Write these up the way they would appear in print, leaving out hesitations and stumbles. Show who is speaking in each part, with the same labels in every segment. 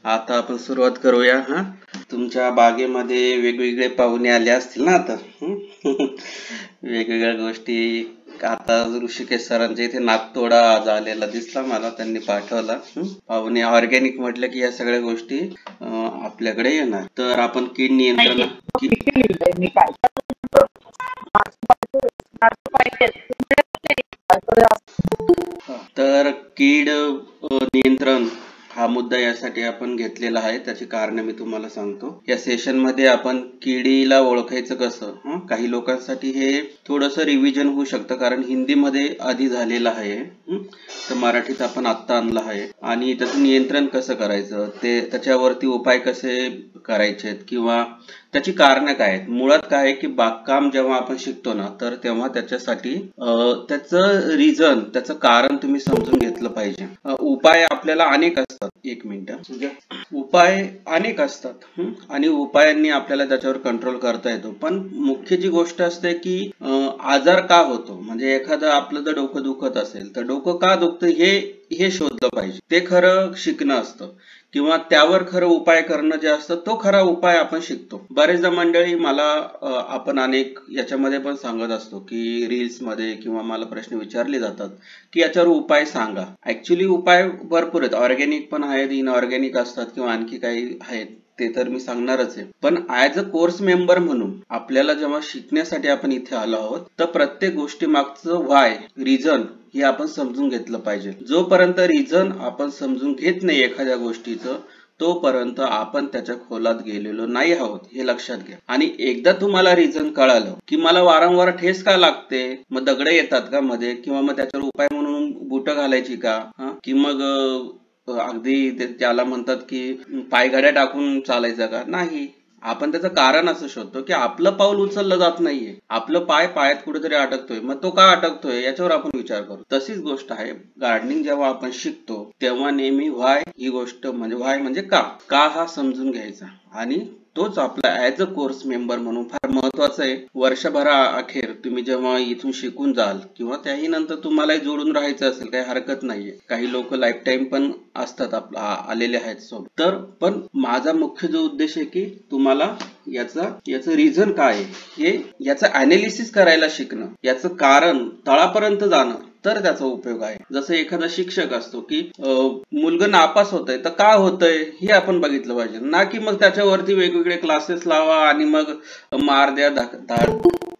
Speaker 1: आता आपण सुरुवात करूया. तुमच्या बागेमध्ये वेगवेगळे पाहुणे आले असतील ना आता. वेगवेगळ्या गोष्टी. आता ऋषिकेश सरांच्या इथे नागतोडा झालेला दिसला मला, त्यांनी पाठवला. पाहुणे ऑर्गॅनिक म्हटलं की या सगळ्या गोष्टी आपल्याकडे येणार. तर आपण कीड नियंत्रण तर कीड नियंत्रण हा मुद्दा यासाठी आपण घेतलेला आहे. त्याची कारण मी तुम्हाला सांगतो. या सेशन मध्ये आपण किडीला ओळखायचं कसं. काही लोकांसाठी हे थोडंसं रिव्हिजन होऊ शकतं, कारण हिंदीमध्ये आधी झालेलं आहे, तर मराठीत आपण आत्ता आणलं आहे. आणि त्याचं नियंत्रण कसं करायचं, ते त्याच्यावरती उपाय कसे करायचे किंवा त्याची कारणं काय आहेत. मुळात काय आहे की बागकाम जेव्हा आपण शिकतो ना, तर तेव्हा त्याच्यासाठी त्याचं रिझन, त्याचं कारण तुम्ही समजून घेतलं पाहिजे. उपाय आपल्याला अनेक असतात. एक मिनिट. उपाय अनेक असतात आणि उपायांनी आपल्याला त्याच्यावर कंट्रोल करता येतो. पण मुख्य जी गोष्ट असते की आजार का होतो, म्हणजे एखादं आपलं जर डोकं दुखत असेल तर डोकं का दुखतं हे शोधलं पाहिजे. ते खरं शिकणं असतं किंवा त्यावर खरं उपाय करणं जे असतं, तो खरा उपाय आपण शिकतो. बरेचदा मंडळी मला आपण अनेक याच्यामध्ये पण सांगत असतो की रील्स मध्ये किंवा मला प्रश्न विचारले जातात की याच्यावर उपाय सांगा. ऍक्च्युली उपाय भरपूर आहेत. ऑर्गॅनिक पण आहेत, इनऑर्गॅनिक असतात किंवा आणखी काही आहेत, ते तर मी सांगणारच आहे. पण ऍज अ कोर्स मेंबर म्हणून आपल्याला जेव्हा शिकण्यासाठी आपण इथे आलो आहोत, तर प्रत्येक गोष्टी मागचं व्हाय, रिझन हे आपण समजून घेतलं पाहिजे. जोपर्यंत रिझन आपण समजून घेत नाही एखाद्या गोष्टीचं, तोपर्यंत आपण त्याच्या खोलात गेलेलो नाही आहोत, हे लक्षात घ्या. आणि एकदा तुम्हाला रिझन कळालं की मला वारंवार ठेस का लागते, मग दगड येतात का मध्ये, किंवा मग त्याच्यावर उपाय म्हणून बुटं घालायची का, की मग अगदी त्याला म्हणतात की पायघड्या टाकून चालायचं का, नाही. आपण त्याचं कारण असं शोधतो की आपलं पाऊल उचललं जात नाहीये, आपलं पायात कुठेतरी अटकतोय. मग तो का अटकतोय याच्यावर आपण विचार करू. तशीच गोष्ट आहे गार्डनिंग. जेव्हा आपण शिकतो तेव्हा नेहमी व्हाय ही गोष्ट, म्हणजे व्हाय म्हणजे का हा समजून घ्यायचा. आणि तोच आपला ऍज अ कोर्स मेंबर म्हणून फार महत्वाचा आहे. वर्षभरा अखेर तुम्ही जेव्हा इथून शिकून जाल किंवा त्याही नंतर तुम्हालाही जोडून राहायचं असेल, काही हरकत नाहीये. काही लोक लाईफ टाईम पण असतात आलेले आहेत सोबत. तर पण माझा मुख्य जो उद्देश आहे की तुम्हाला याचं रिझन काय आहे, हे याचं अनालिसिस करायला शिकणं, याचं कारण तळापर्यंत जाणं, तर त्याचा उपयोग आहे. जसं एखादा शिक्षक असतो की मुलगा नापास होतंय तर का होतंय हे आपण बघितलं पाहिजे, ना की मग त्याच्यावरती वेगवेगळे क्लासेस लावा आणि मग मार द्या,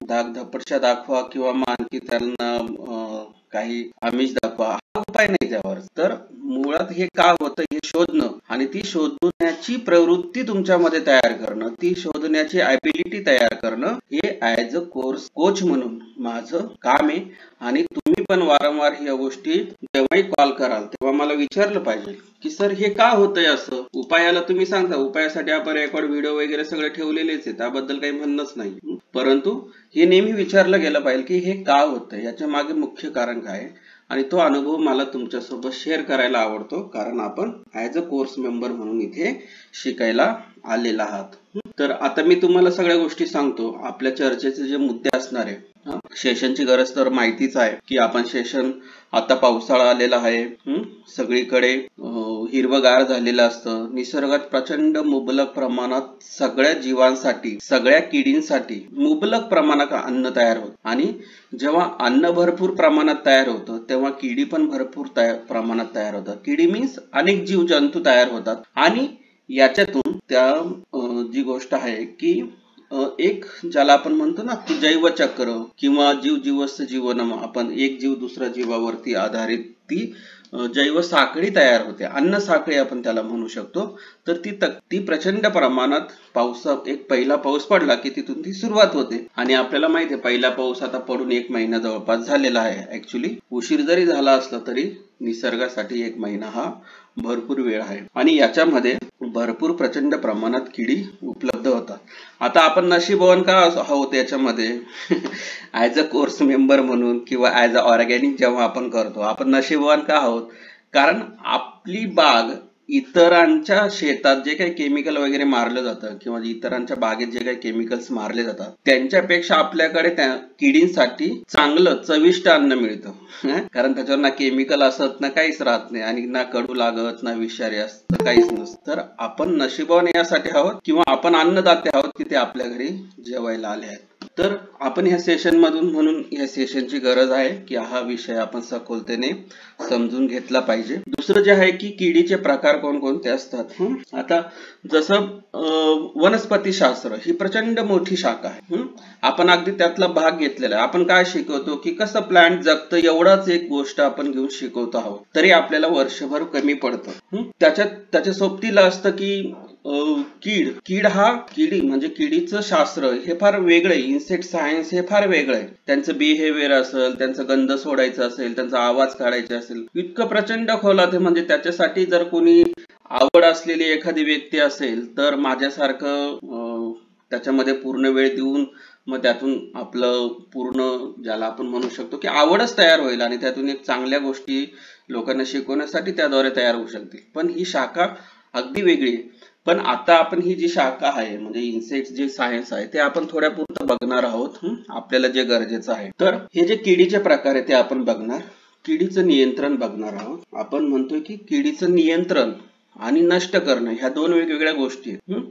Speaker 1: धपडशा दाखवा किंवा आणखी त्यांना काही आमिष दाखवा. हा उपाय नाही त्यावर. तर मुळात हे का होतं हे शोधणं आणि ती शोधण्याची प्रवृत्ती तुमच्यामध्ये तयार करणं, ती शोधण्याची ॲबिलिटी तयार करणं, हे ऍज अ कोर्स कोच म्हणून माझं काम आहे. आणि तुम्ही पण वारंवार ह्या गोष्टी जेव्हाही कॉल कराल तेव्हा मला विचारलं पाहिजे की सर हे का होतंय असं. उपायाला तुम्ही सांगता, उपायासाठी आपण रेकॉर्ड व्हिडिओ वगैरे सगळे ठेवलेलेच आहे, त्याबद्दल काही म्हणणंच नाही. परंतु हे नेहमी विचारलं गेलं पाहिजे की हे का होतंय, याच्या मागे मुख्य कारण काय आहे. आणि तो अनुभव मला तुमच्यासोबत शेअर करायला आवडतो, कारण आपण ऍज अ कोर्स मेंबर म्हणून इथे शिकायला आलेला आहात. तर आता मी तुम्हाला सगळ्या गोष्टी सांगतो. आपल्या चर्चेचे जे मुद्दे असणार आहे, सेशनची गरज तर माहितीच आहे की आपण सेशन, आता पावसाळा आलेला आहे, सगळीकडे हिरवगार झालेलं असतं. निसर्गात प्रचंड मुबलक प्रमाणात सगळ्या जीवांसाठी, सगळ्या किडींसाठी मुबलक प्रमाणात अन्न तयार होतं. आणि जेव्हा अन्न भरपूर प्रमाणात तयार होतं तेव्हा किडी पण भरपूर प्रमाणात तयार होतात. किडी मीन्स अनेक जीव जंतू तयार होतात. आणि याच्यातून त्या जी गोष्ट आहे की एक ज्याला आपण म्हणतो ना की जैवचक्र किंवा जीवस्य जीवनम, आपण एक जीव दुसऱ्या जीवावरती आधारित ती जैव साखळी तयार होते. अन्न साखळी आपण त्याला म्हणू शकतो. तर ती प्रचंड प्रमाणात एक पहिला पाऊस पडला की तिथून ती सुरुवात होते. आणि आपल्याला माहिती आहे पहिला पाऊस आता पडून 1 महिना जवळपास झालेला आहे. ऍक्च्युली उशीर जरी झाला असला तरी निसर्गासाठी 1 महिना हा भरपूर वेळ आहे. आणि याच्यामध्ये भरपूर प्रचंड प्रमाणात किडी उपलब्ध होतात. आता आपण नशीबवान का आहोत याच्यामध्ये ऍज अ कोर्स मेंबर म्हणून किंवा ऍज अ ऑर्गॅनिक जेव्हा आपण करतो, आपण नशीबवान का आहोत, कारण आपली बाग इतरांच्या शेतात जे काही केमिकल वगैरे मारलं जातं किंवा इतरांच्या बागेत जे काही केमिकल्स मारले जातात त्यांच्यापेक्षा आपल्याकडे त्या किडींसाठी चांगलं चविष्ट अन्न मिळतं कारण त्याच्यावर ना केमिकल असत ना काहीच राहत नाही आणि ना कडू लागत ना विषारी असतं काहीच नसतं. तर आपण नशिबाने यासाठी आहोत किंवा आपण अन्नदाते आहोत की ते आपल्या घरी जेवायला आले आहेत. तर आपण ह्या सेशन मधून म्हणून ह्या सेशनची गरज आहे की हा विषय आपण सखोलतेने समजून घेतला पाहिजे. दुसरं जे आहे की किडीचे प्रकार कोणकोणते असतात. आता जसं वनस्पती शास्त्र ही प्रचंड मोठी शाखा आहे. आपण अगदी त्यातला भाग घेतलेला आहे. आपण काय शिकवतो की कसं प्लांट जगतं एवढाच एक गोष्ट आपण घेऊन शिकवतो आहोत तरी आपल्याला वर्षभर कमी पडतं. त्याच्या सोबतीला असतं की किडी म्हणजे किडीचं शास्त्र हे फार वेगळं आहे. इन्सेक्ट सायन्स हे फार वेगळं आहे. त्यांचं बिहेवियर असेल, त्यांचं गंध सोडायचं असेल, त्यांचा आवाज काढायचा असेल, इतकं प्रचंड खोलात आहे. म्हणजे त्याच्यासाठी जर कोणी आवड असलेली एखादी व्यक्ती असेल तर माझ्यासारखं त्याच्यामध्ये पूर्ण वेळ देऊन मग त्यातून आपलं पूर्ण ज्याला आपण म्हणू शकतो की आवडच तयार होईल आणि त्यातून एक चांगल्या गोष्टी लोकांना शिकवण्यासाठी त्याद्वारे तयार होऊ शकतील. पण ही शाखा अगदी वेगळी आहे. पण आता आपण ही जी शाखा आहे म्हणजे इन्सेक्ट जे सायन्स आहे ते आपण थोड्यापुरतं बघणार आहोत. आपल्याला जे गरजेचं आहे तर हे जे किडीचे प्रकार आहे ते आपण बघणार. किडीचं नियंत्रण बघणार आहोत. आपण म्हणतोय की किडीचं नियंत्रण आणि नष्ट करणं ह्या दोन वेगवेगळ्या गोष्टी आहेत.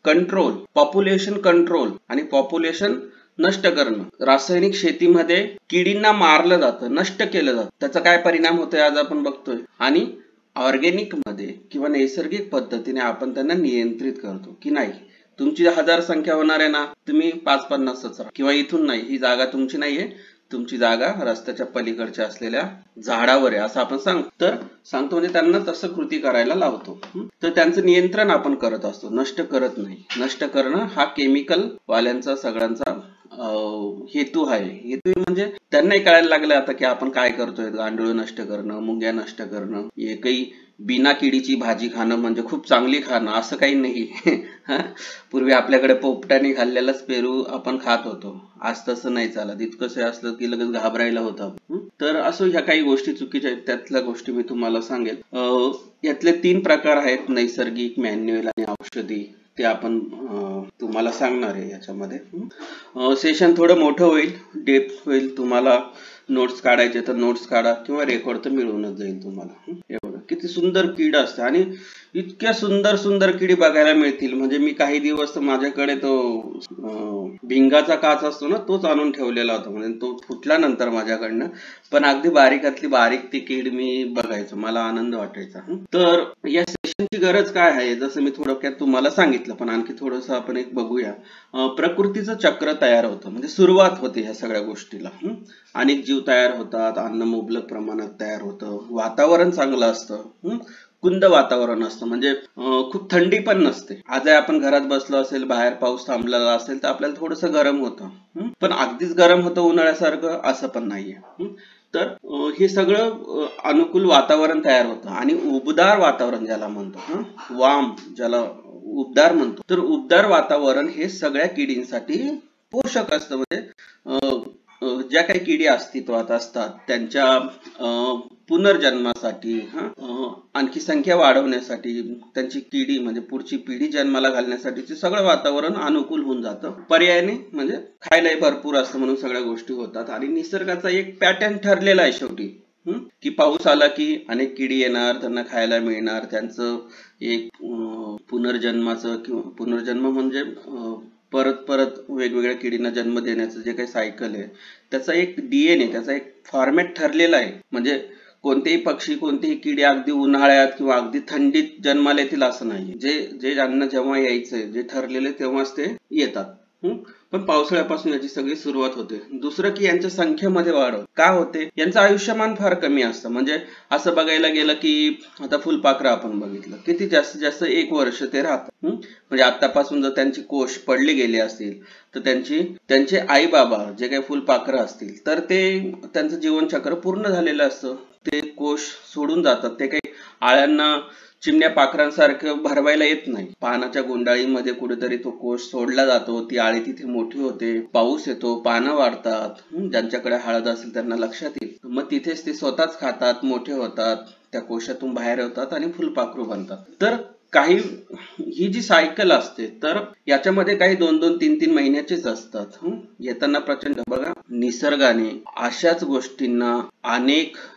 Speaker 1: कंट्रोल, पॉप्युलेशन कंट्रोल आणि पॉप्युलेशन नष्ट करणं. रासायनिक शेतीमध्ये किडींना मारलं जातं, नष्ट केलं जातं. त्याचा काय परिणाम होतोय आज आपण बघतोय. आणि ऑर्गेनिक मध्ये किंवा नैसर्गिक पद्धतीने आपण त्यांना नियंत्रित करतो की नाही तुमची 1000 संख्या होणार आहे ना तुम्ही 550च राहा किंवा इथून नाही ही जागा तुमची नाहीये तुमची जागा रस्त्याच्या पलीकडच्या असलेल्या झाडावर आहे असं आपण सांगतो म्हणजे त्यांना तसं कृती करायला लावतो. तर त्यांचं नियंत्रण आपण करत असतो, नष्ट करत नाही. नष्ट करणं हा केमिकल वाल्यांचा सगळ्यांचा हेतू आहे. हेतू म्हणजे त्यांनाही कळायला लागलं आता की आपण काय करतोय. गांडूळ नष्ट करणं, मुंग्या नष्ट करणं, एकही बिना किडीची भाजी खाणं म्हणजे खूप चांगली खाणं असं काही नाही. पूर्वी आपल्याकडे पोपटाने खाल्लेलाच पेरू आपण खात होतो. आज तसं नाही चालत. इतकंसं असलं की लगेच घाबरायला होतं. तर असं ह्या काही गोष्टी चुकीच्या आहेत. त्यातल्या गोष्टी मी तुम्हाला सांगेल. यातले 3 प्रकार आहेत, नैसर्गिक, मॅन्युअल आणि औषधी. ते आपण तुम्हाला सांगणार आहे याच्यामध्ये. सेशन थोडं मोठं होईल, डेप्थ होईल. तुम्हाला नोट्स काढायचे तर नोट्स काढा किंवा रेकॉर्ड तर मिळूनच जाईल तुम्हाला. हे बघा किती सुंदर कीड असते आणि इतक्या सुंदर सुंदर किडी बघायला मिळतील. म्हणजे मी काही दिवस माझ्याकडे तो भिंगाचा काच असतो ना तोच आणून ठेवलेला होता. म्हणजे तो फुटला नंतर माझ्याकडनं. पण अगदी बारीकातली बारीक ती कीड मी बघायचो, मला आनंद वाटायचा. तर या सेशनची गरज काय आहे जसं मी थोडक्यात तुम्हाला सांगितलं पण आणखी थोडंसं आपण एक बघूया. प्रकृतीचं चक्र तयार होतं म्हणजे सुरुवात होते ह्या सगळ्या गोष्टीला. अनेक जीव तयार होतात, अन्न मुबलक प्रमाणात तयार होतं, वातावरण चांगलं असतं, कुंद वातावरण असतं म्हणजे खूप थंडी पण नसते. आज आपण घरात बसलो असेल, बाहेर पाऊस थांबलेला असेल तर आपल्याला थोडंसं गरम होतं. पण अगदीच गरम होतं उन्हाळ्यासारखं असं पण नाहीये. तर हे सगळं अनुकूल वातावरण तयार होतं आणि उबदार वातावरण ज्याला म्हणतो, वाम ज्याला उबदार म्हणतो, तर उबदार वातावरण हे सगळ्या किडींसाठी पोषक असतं. म्हणजे ज्या काही किडी अस्तित्वात असतात त्यांच्या पुनर्जन्मासाठी, आणखी संख्या वाढवण्यासाठी, त्यांची किडी म्हणजे पुढची पिढी जन्माला घालण्यासाठीचे सगळं वातावरण अनुकूल होऊन जातं. पर्यायाने म्हणजे खायलाही भरपूर असतं म्हणून सगळ्या गोष्टी होतात. आणि निसर्गाचा एक पॅटर्न ठरलेला आहे शेवटी की पाऊस आला की अनेक किडी येणार, त्यांना खायला मिळणार. त्यांचं एक पुनर्जन्माचं किंवा पुनर्जन्म म्हणजे परत परत वेगवेगळ्या किडींना जन्म देण्याचं जे काही सायकल आहे त्याचा एक DNA, त्याचा एक फॉर्मॅट ठरलेला आहे. म्हणजे कोणतेही पक्षी, कोणतीही किडी अगदी उन्हाळ्यात किंवा अगदी थंडीत जन्माला येतील असं नाही. जे अन्न जेव्हा यायचंय, जे ठरलेले तेव्हाच ते येतात. पण पावसाळ्यापासून याची सगळी सुरुवात होते. दुसरं की यांच्या संख्येमध्ये वाढ का होते, यांचं आयुष्यमान फार कमी असतं. म्हणजे असं बघायला गेलं की आता फुलपाखरं आपण बघितलं, किती जास्तीत जास्त 1 वर्ष ते राहतात. म्हणजे आतापासून जर त्यांची कोश पडली गेली असतील तर त्यांचे आई बाबा जे काही फुलपाखरं असतील तर ते त्यांचं जीवनचक्र पूर्ण झालेलं असतं. ते कोश सोडून जातात. ते काही आळ्यांना चिमण्या पाखरांसारखं भरवायला येत नाही. पानाच्या गुंडाळीमध्ये कुठेतरी तो कोश सोडला जातो, ती आळी तिथे मोठी होते, पाऊस येतो, पानं वाढतात, ज्यांच्याकडे हळद असेल त्यांना लक्षात येईल, मग तिथेच ते स्वतःच खातात, मोठे होतात, त्या कोशातून बाहेर होतात आणि फुलपाखरू बनतात. तर काही ही जी सायकल असते तर याच्यामध्ये काही 2-2, 3-3 महिन्याचेच असतात. येताना प्रचंड बघा, निसर्गाने अशाच गोष्टींना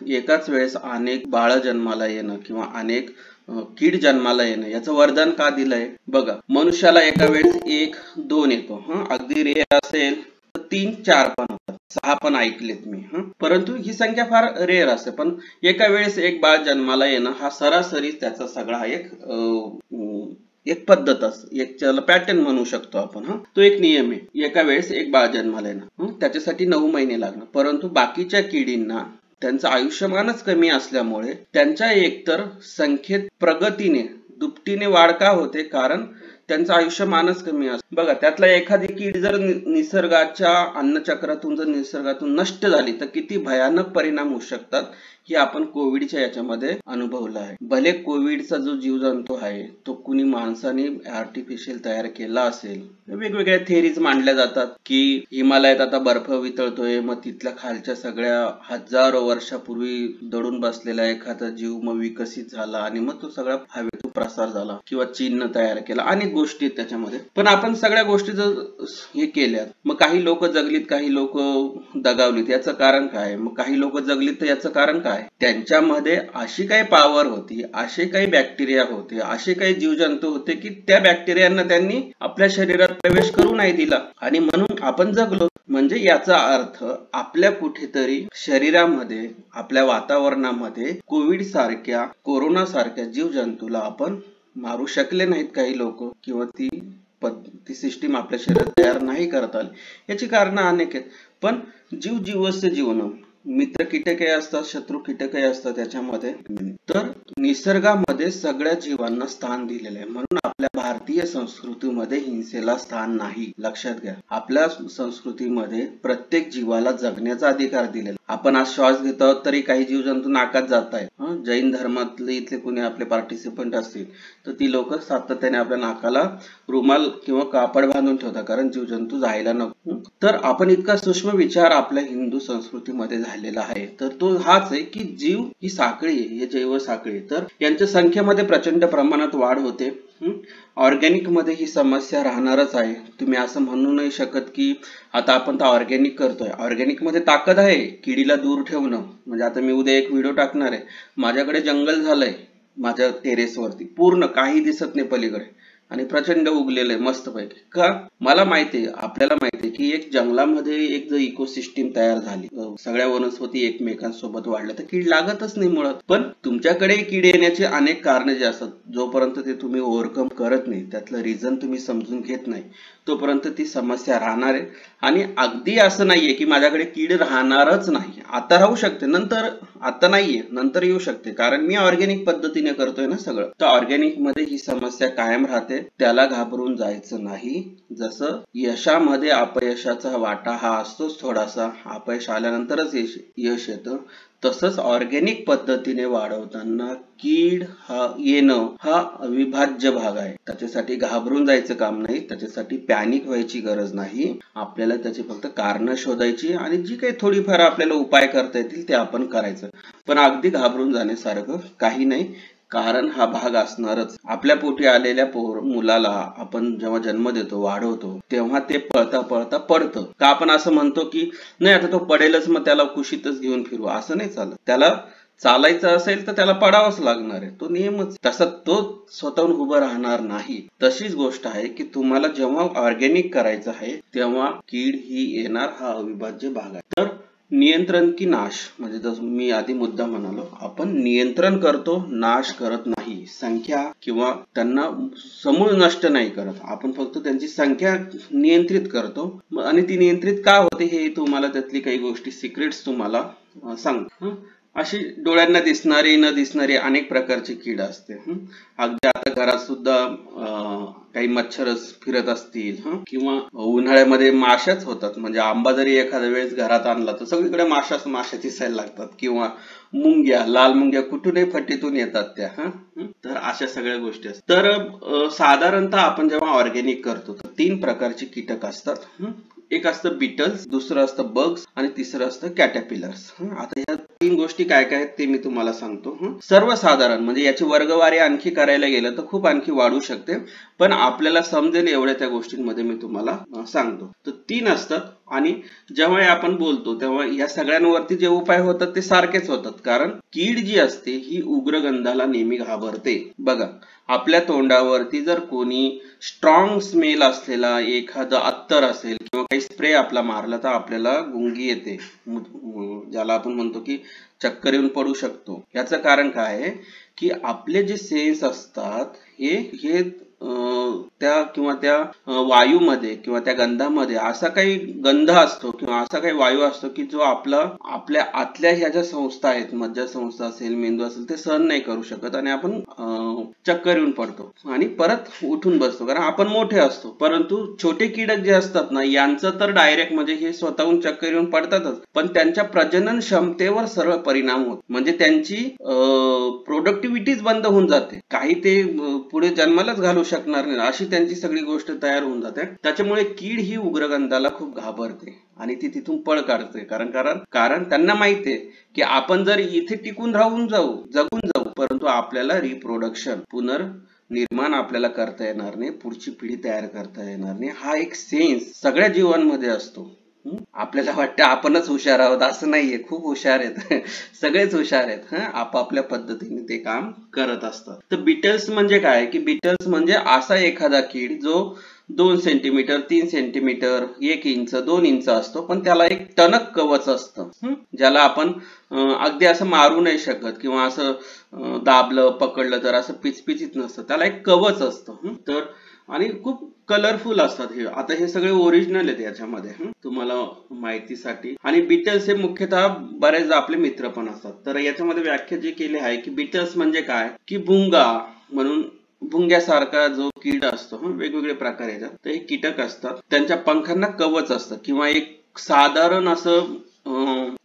Speaker 1: एकाच वेळेस अनेक बाळ जन्माला येणं किंवा अनेक कीड जन्माला येणं याचं वरदान का दिलंय बघा. मनुष्याला एका वेळेस 1-2 येतो, अगदी रेअर असेल तर 3-4 पण होतात, 6 पण ऐकलेत मी, परंतु ही संख्या फार रेअर असते. पण एका वेळेस एक बाळ जन्माला येणं हा सरासरी त्याचा सगळा एक पद्धत असते, एक त्याला पॅटर्न म्हणू शकतो आपण. तो एक नियम आहे, एका वेळेस एक बाळ जन्माला येणं, त्याच्यासाठी 9 महिने लागणं. परंतु बाकीच्या किडींना त्यांचं आयुष्यमानच कमी असल्यामुळे त्यांच्या एकतर संख्येत प्रगतीने दुपटीने वाढ का होते, कारण त्यांचं आयुष्यमानच कमी असतं. बघा, त्यातला एखादी कीड जर निसर्गाच्या अन्नचक्रातून जर निसर्गातून नष्ट झाली तर किती भयानक परिणाम होऊ शकतात हे आपण कोविडच्या याच्यामध्ये अनुभवलं आहे. भले कोविडचा जो जीवजंतू आहे तो कुणी माणसाने आर्टिफिशियल तयार केला असेल, वेगवेगळ्या थेरीज मांडल्या जातात की हिमालयात आता बर्फ वितळतोय, मग तिथल्या खालच्या सगळ्या हजारो वर्षापूर्वी दडून बसलेला एखादा जीव मग विकसित झाला आणि मग तो सगळा हवेतून प्रसार झाला, किंवा चीननं तयार केला, अनेक गोष्टी आहेत त्याच्यामध्ये. पण आपण सगळ्या गोष्टी जर हे केल्यात, मग काही लोक जगलीत, काही लोक दगावलीत, याचं कारण काय? मग काही लोक जगलीत तर याचं कारण काय? त्यांच्यामध्ये अशी काही पॉवर होती, असे काही बॅक्टेरिया होते, असे काही जीवजंतू होते की त्या बॅक्टेरियांना त्यांनी आपल्या शरीरात प्रवेश करू नाही दिला आणि म्हणून आपण जगलो. म्हणजे याचा अर्थ आपल्या कुठेतरी शरीरामध्ये, आपल्या वातावरणामध्ये कोविड सारख्या, कोरोना सारख्या जीवजंतूला आपण मारू शकले नाहीत काही लोक, किंवा ती सिस्टीम आपल्या शरीरात तयार नाही करता आली. याची कारण अनेक आहेत. पण जीवस्य जीवन, मित्र कीटकही असतात, शत्रू कीटकही असतात त्याच्यामध्ये. तर निसर्गामध्ये सगळ्या जीवांना स्थान दिलेलं आहे. म्हणून आपल्या भारतीय संस्कृतीमध्ये हिंसेला स्थान नाही, लक्षात घ्या. आपल्या संस्कृतीमध्ये प्रत्येक जीवाला जगण्याचा अधिकार दिलेला. आपण आज श्वास घेत आहोत तरी काही जीवजंतू नाकात जात आहेत. जैन धर्मातले इथले कोणी आपले पार्टिसिपंट असतील तर ती लोक सातत्याने आपल्या नाकाला रुमाल किंवा कापड बांधून ठेवतात, कारण जीवजंतू जायला नको. तर आपण इतका सूक्ष्म विचार आपल्या हिंदू संस्कृतीमध्ये झालेला आहे. तर तो हाच आहे की जीव ही साखळी आहे, हे जैव साखळी. तर यांच्या संख्येमध्ये प्रचंड प्रमाणात वाढ होते. ऑर्गॅनिक मध्ये ही समस्या राहणारच आहे. तुम्ही असं म्हणू नाही शकत की आता आपण तर ऑर्गॅनिक करतोय, ऑर्गॅनिक मध्ये ताकद आहे किडीला दूर ठेवणं. म्हणजे आता मी उद्या एक व्हिडिओ टाकणार आहे, माझ्याकडे जंगल झालंय, माझ्या टेरेसवरती पूर्ण काही दिसत नाही पलीकडे, आणि प्रचंड उगलेलं आहे मस्तपैकी. का? मला माहितीये, आपल्याला माहितीये की एक जंगलामध्ये एक जर इकोसिस्टीम तयार झाली, सगळ्या वनस्पती एकमेकांसोबत वाढल्या, तर कीड लागतच नाही मुळात. पण तुमच्याकडे कीड येण्याचे अनेक कारणे जे असतात, जोपर्यंत ते तुम्ही ओव्हरकम करत नाही, त्यातलं रिझन तुम्ही समजून घेत नाही, तोपर्यंत ती समस्या राहणार आहे. आणि अगदी असं नाहीये की माझ्याकडे कीड राहणारच नाही, आता राहू शकते, नंतर, आता नाहीये, नंतर येऊ शकते, कारण मी ऑर्गॅनिक पद्धतीने करतोय ना सगळं. तर ऑर्गॅनिक मध्ये ही समस्या कायम राहते, त्याला घाबरून जायचं नाही. जसं यशामध्ये अपयशाचा वाटा हा असतोच थोडासा, अपयश आल्यानंतरच यश येतं, तसंच ऑर्गॅनिक पद्धतीने वाढवताना कीड येणं हा अविभाज्य भाग आहे. त्याच्यासाठी घाबरून जायचं काम नाही, त्याच्यासाठी पॅनिक व्हायची गरज नाही. आपल्याला त्याची फक्त कारण शोधायची आणि जी काही थोडीफार आपल्याला उपाय करता येतील ते आपण करायचं. पण अगदी घाबरून जाण्यासारखं काही नाही, कारण हा भाग असणारच. आपल्या पोटी आलेल्या मुलाला आपण जेव्हा जन्म देतो, वाढवतो, तेव्हा ते पळता पळता पडतं. का आपण असं म्हणतो की नाही आता तो पडेलच मग त्याला कुशीतच घेऊन फिरू, असं नाही चालत. त्याला चालायचं असेल तर त्याला पडावंच लागणार आहे, तो नियमच. तसा तो स्वतःहून उभं राहणार नाही. तशीच गोष्ट आहे की तुम्हाला जेव्हा ऑर्गॅनिक करायचं आहे तेव्हा कीड ही येणार, हा अविभाज्य भाग आहे. तर नियंत्रण की नाश, म्हणजे जसं मी आधी मुद्दा म्हणालो, आपण नियंत्रण करतो, नाश करत नाही. संख्या किंवा त्यांना समूळ नष्ट नाही करत, आपण फक्त त्यांची संख्या नियंत्रित करतो. आणि ती नियंत्रित का होते हे तुम्हाला त्यातली काही गोष्टी सिक्रेट्स तुम्हाला सांगतो. अशी डोळ्यांना दिसणारी न दिसणारी अनेक प्रकारची कीड असते. अगदी आता घरात सुद्धा काही मच्छर फिरत असतील किंवा उन्हाळ्यामध्ये माशाच होतात. म्हणजे आंबा जरी एखाद्या वेळेस घरात आणला तर सगळीकडे माशा दिसायला लागतात. किंवा मुंग्या, लाल मुंग्या कुठूनही फटीतून येतात त्या. तर अशा सगळ्या गोष्टी असतात. तर साधारणतः आपण जेव्हा ऑर्गॅनिक करतो तर 3 प्रकारचे कीटक असतात. एक असतं बीटल्स, दुसरं असतं बग्स आणि तिसरं असतं कॅटरपिलर्स. आता या 3 गोष्टी काय काय आहेत ते मी तुम्हाला सांगतो. सर्वसाधारण म्हणजे याची वर्गवारी आणखी करायला गेलं तर खूप आणखी वाढू शकते, पण आपल्याला समजेल एवढ्या त्या गोष्टींमध्ये मी तुम्हाला सांगतो. तर 3 असतात आणि जेव्हा आपण बोलतो तेव्हा या सगळ्यांवरती जे उपाय होतात ते सारखेच होतात. कारण कीड जी असते ही उग्रगंधाला नेहमी घाबरते. बघा, आपल्या तोंडावरती जर कोणी स्ट्रॉंग स्मेल असलेला एखादा अत्तर असेल किंवा काही स्प्रे आपला मारला तर आपल्याला गुंगी येते, ज्याला आपण म्हणतो की चक्कर येऊन पडू शकतो. याचं कारण काय आहे की आपले जे सेन्स असतात हे त्या वायूमध्ये किंवा त्या गंधामध्ये असा काही गंध असतो किंवा असा काही वायू असतो की जो आपल्या आतल्या ह्या ज्या संस्था आहेत, मज्जासंस्था असेल, मेंदू असेल, ते सहन नाही करू शकत आणि आपण चक्कर येऊन पडतो आणि परत उठून बसतो. कारण आपण मोठे असतो, परंतु छोटे कीटक जे असतात ना यांचं तर डायरेक्ट म्हणजे हे स्वतःहून चक्कर येऊन पडतातच, पण त्यांच्या प्रजनन क्षमतेवर सरळ परिणाम होतो. म्हणजे त्यांची प्रोडक्टिव्हिटीच बंद होऊन जाते. काही ते पुढे जन्मालाच घालू शकणार नाही अशी त्यांची सगळी गोष्ट तयार होऊन जाते. त्याच्यामुळे कीड ही उग्रगंधाला खूप घाबरते आणि ती तिथून पळ काढते. कारण त्यांना माहितीये की आपण जर इथे टिकून जगून जाऊ, परंतु आपल्याला रिप्रोडक्शन, पुनर्निर्माण आपल्याला करता येणार नाही, पुढची पिढी तयार करता येणार नाही. हा एक सेन्स सगळ्या जीवांमध्ये असतो. आपल्याला वाटतं आपणच हुशार आहोत, असं नाहीये. खूप हुशार आहेत सगळेच हुशार आहेत. आपापल्या पद्धतीने ते काम करत असतात. तर बीटल्स म्हणजे काय की बीटल्स म्हणजे असा एखादा कीड जो 2 सेंटीमीटर, 3 सेंटीमीटर, 1 इंच, 2 इंच असतो, पण त्याला एक टणक कवच असतं, ज्याला आपण अगदी असं मारू नाही शकत किंवा असं दाबलं पकडलं तर असं पिचपिचित नसतं. त्याला एक कवच असतं. तर आणि खूप कलरफुल असतात. हे आता हे सगळे ओरिजिनल आहेत याच्यामध्ये तुम्हाला माहितीसाठी. आणि बीटल्स हे मुख्यतः बरेच आपले मित्र पण असतात. तर याच्यामध्ये व्याख्या जी केली आहे की बीटल्स म्हणजे काय की भुंगा म्हणून भुंग्यासारखा जो कीड असतो, वेगवेगळे प्रकार येतात. तर हे कीटक असतात, त्यांच्या पंखांना कवच असतं किंवा एक साधारण असं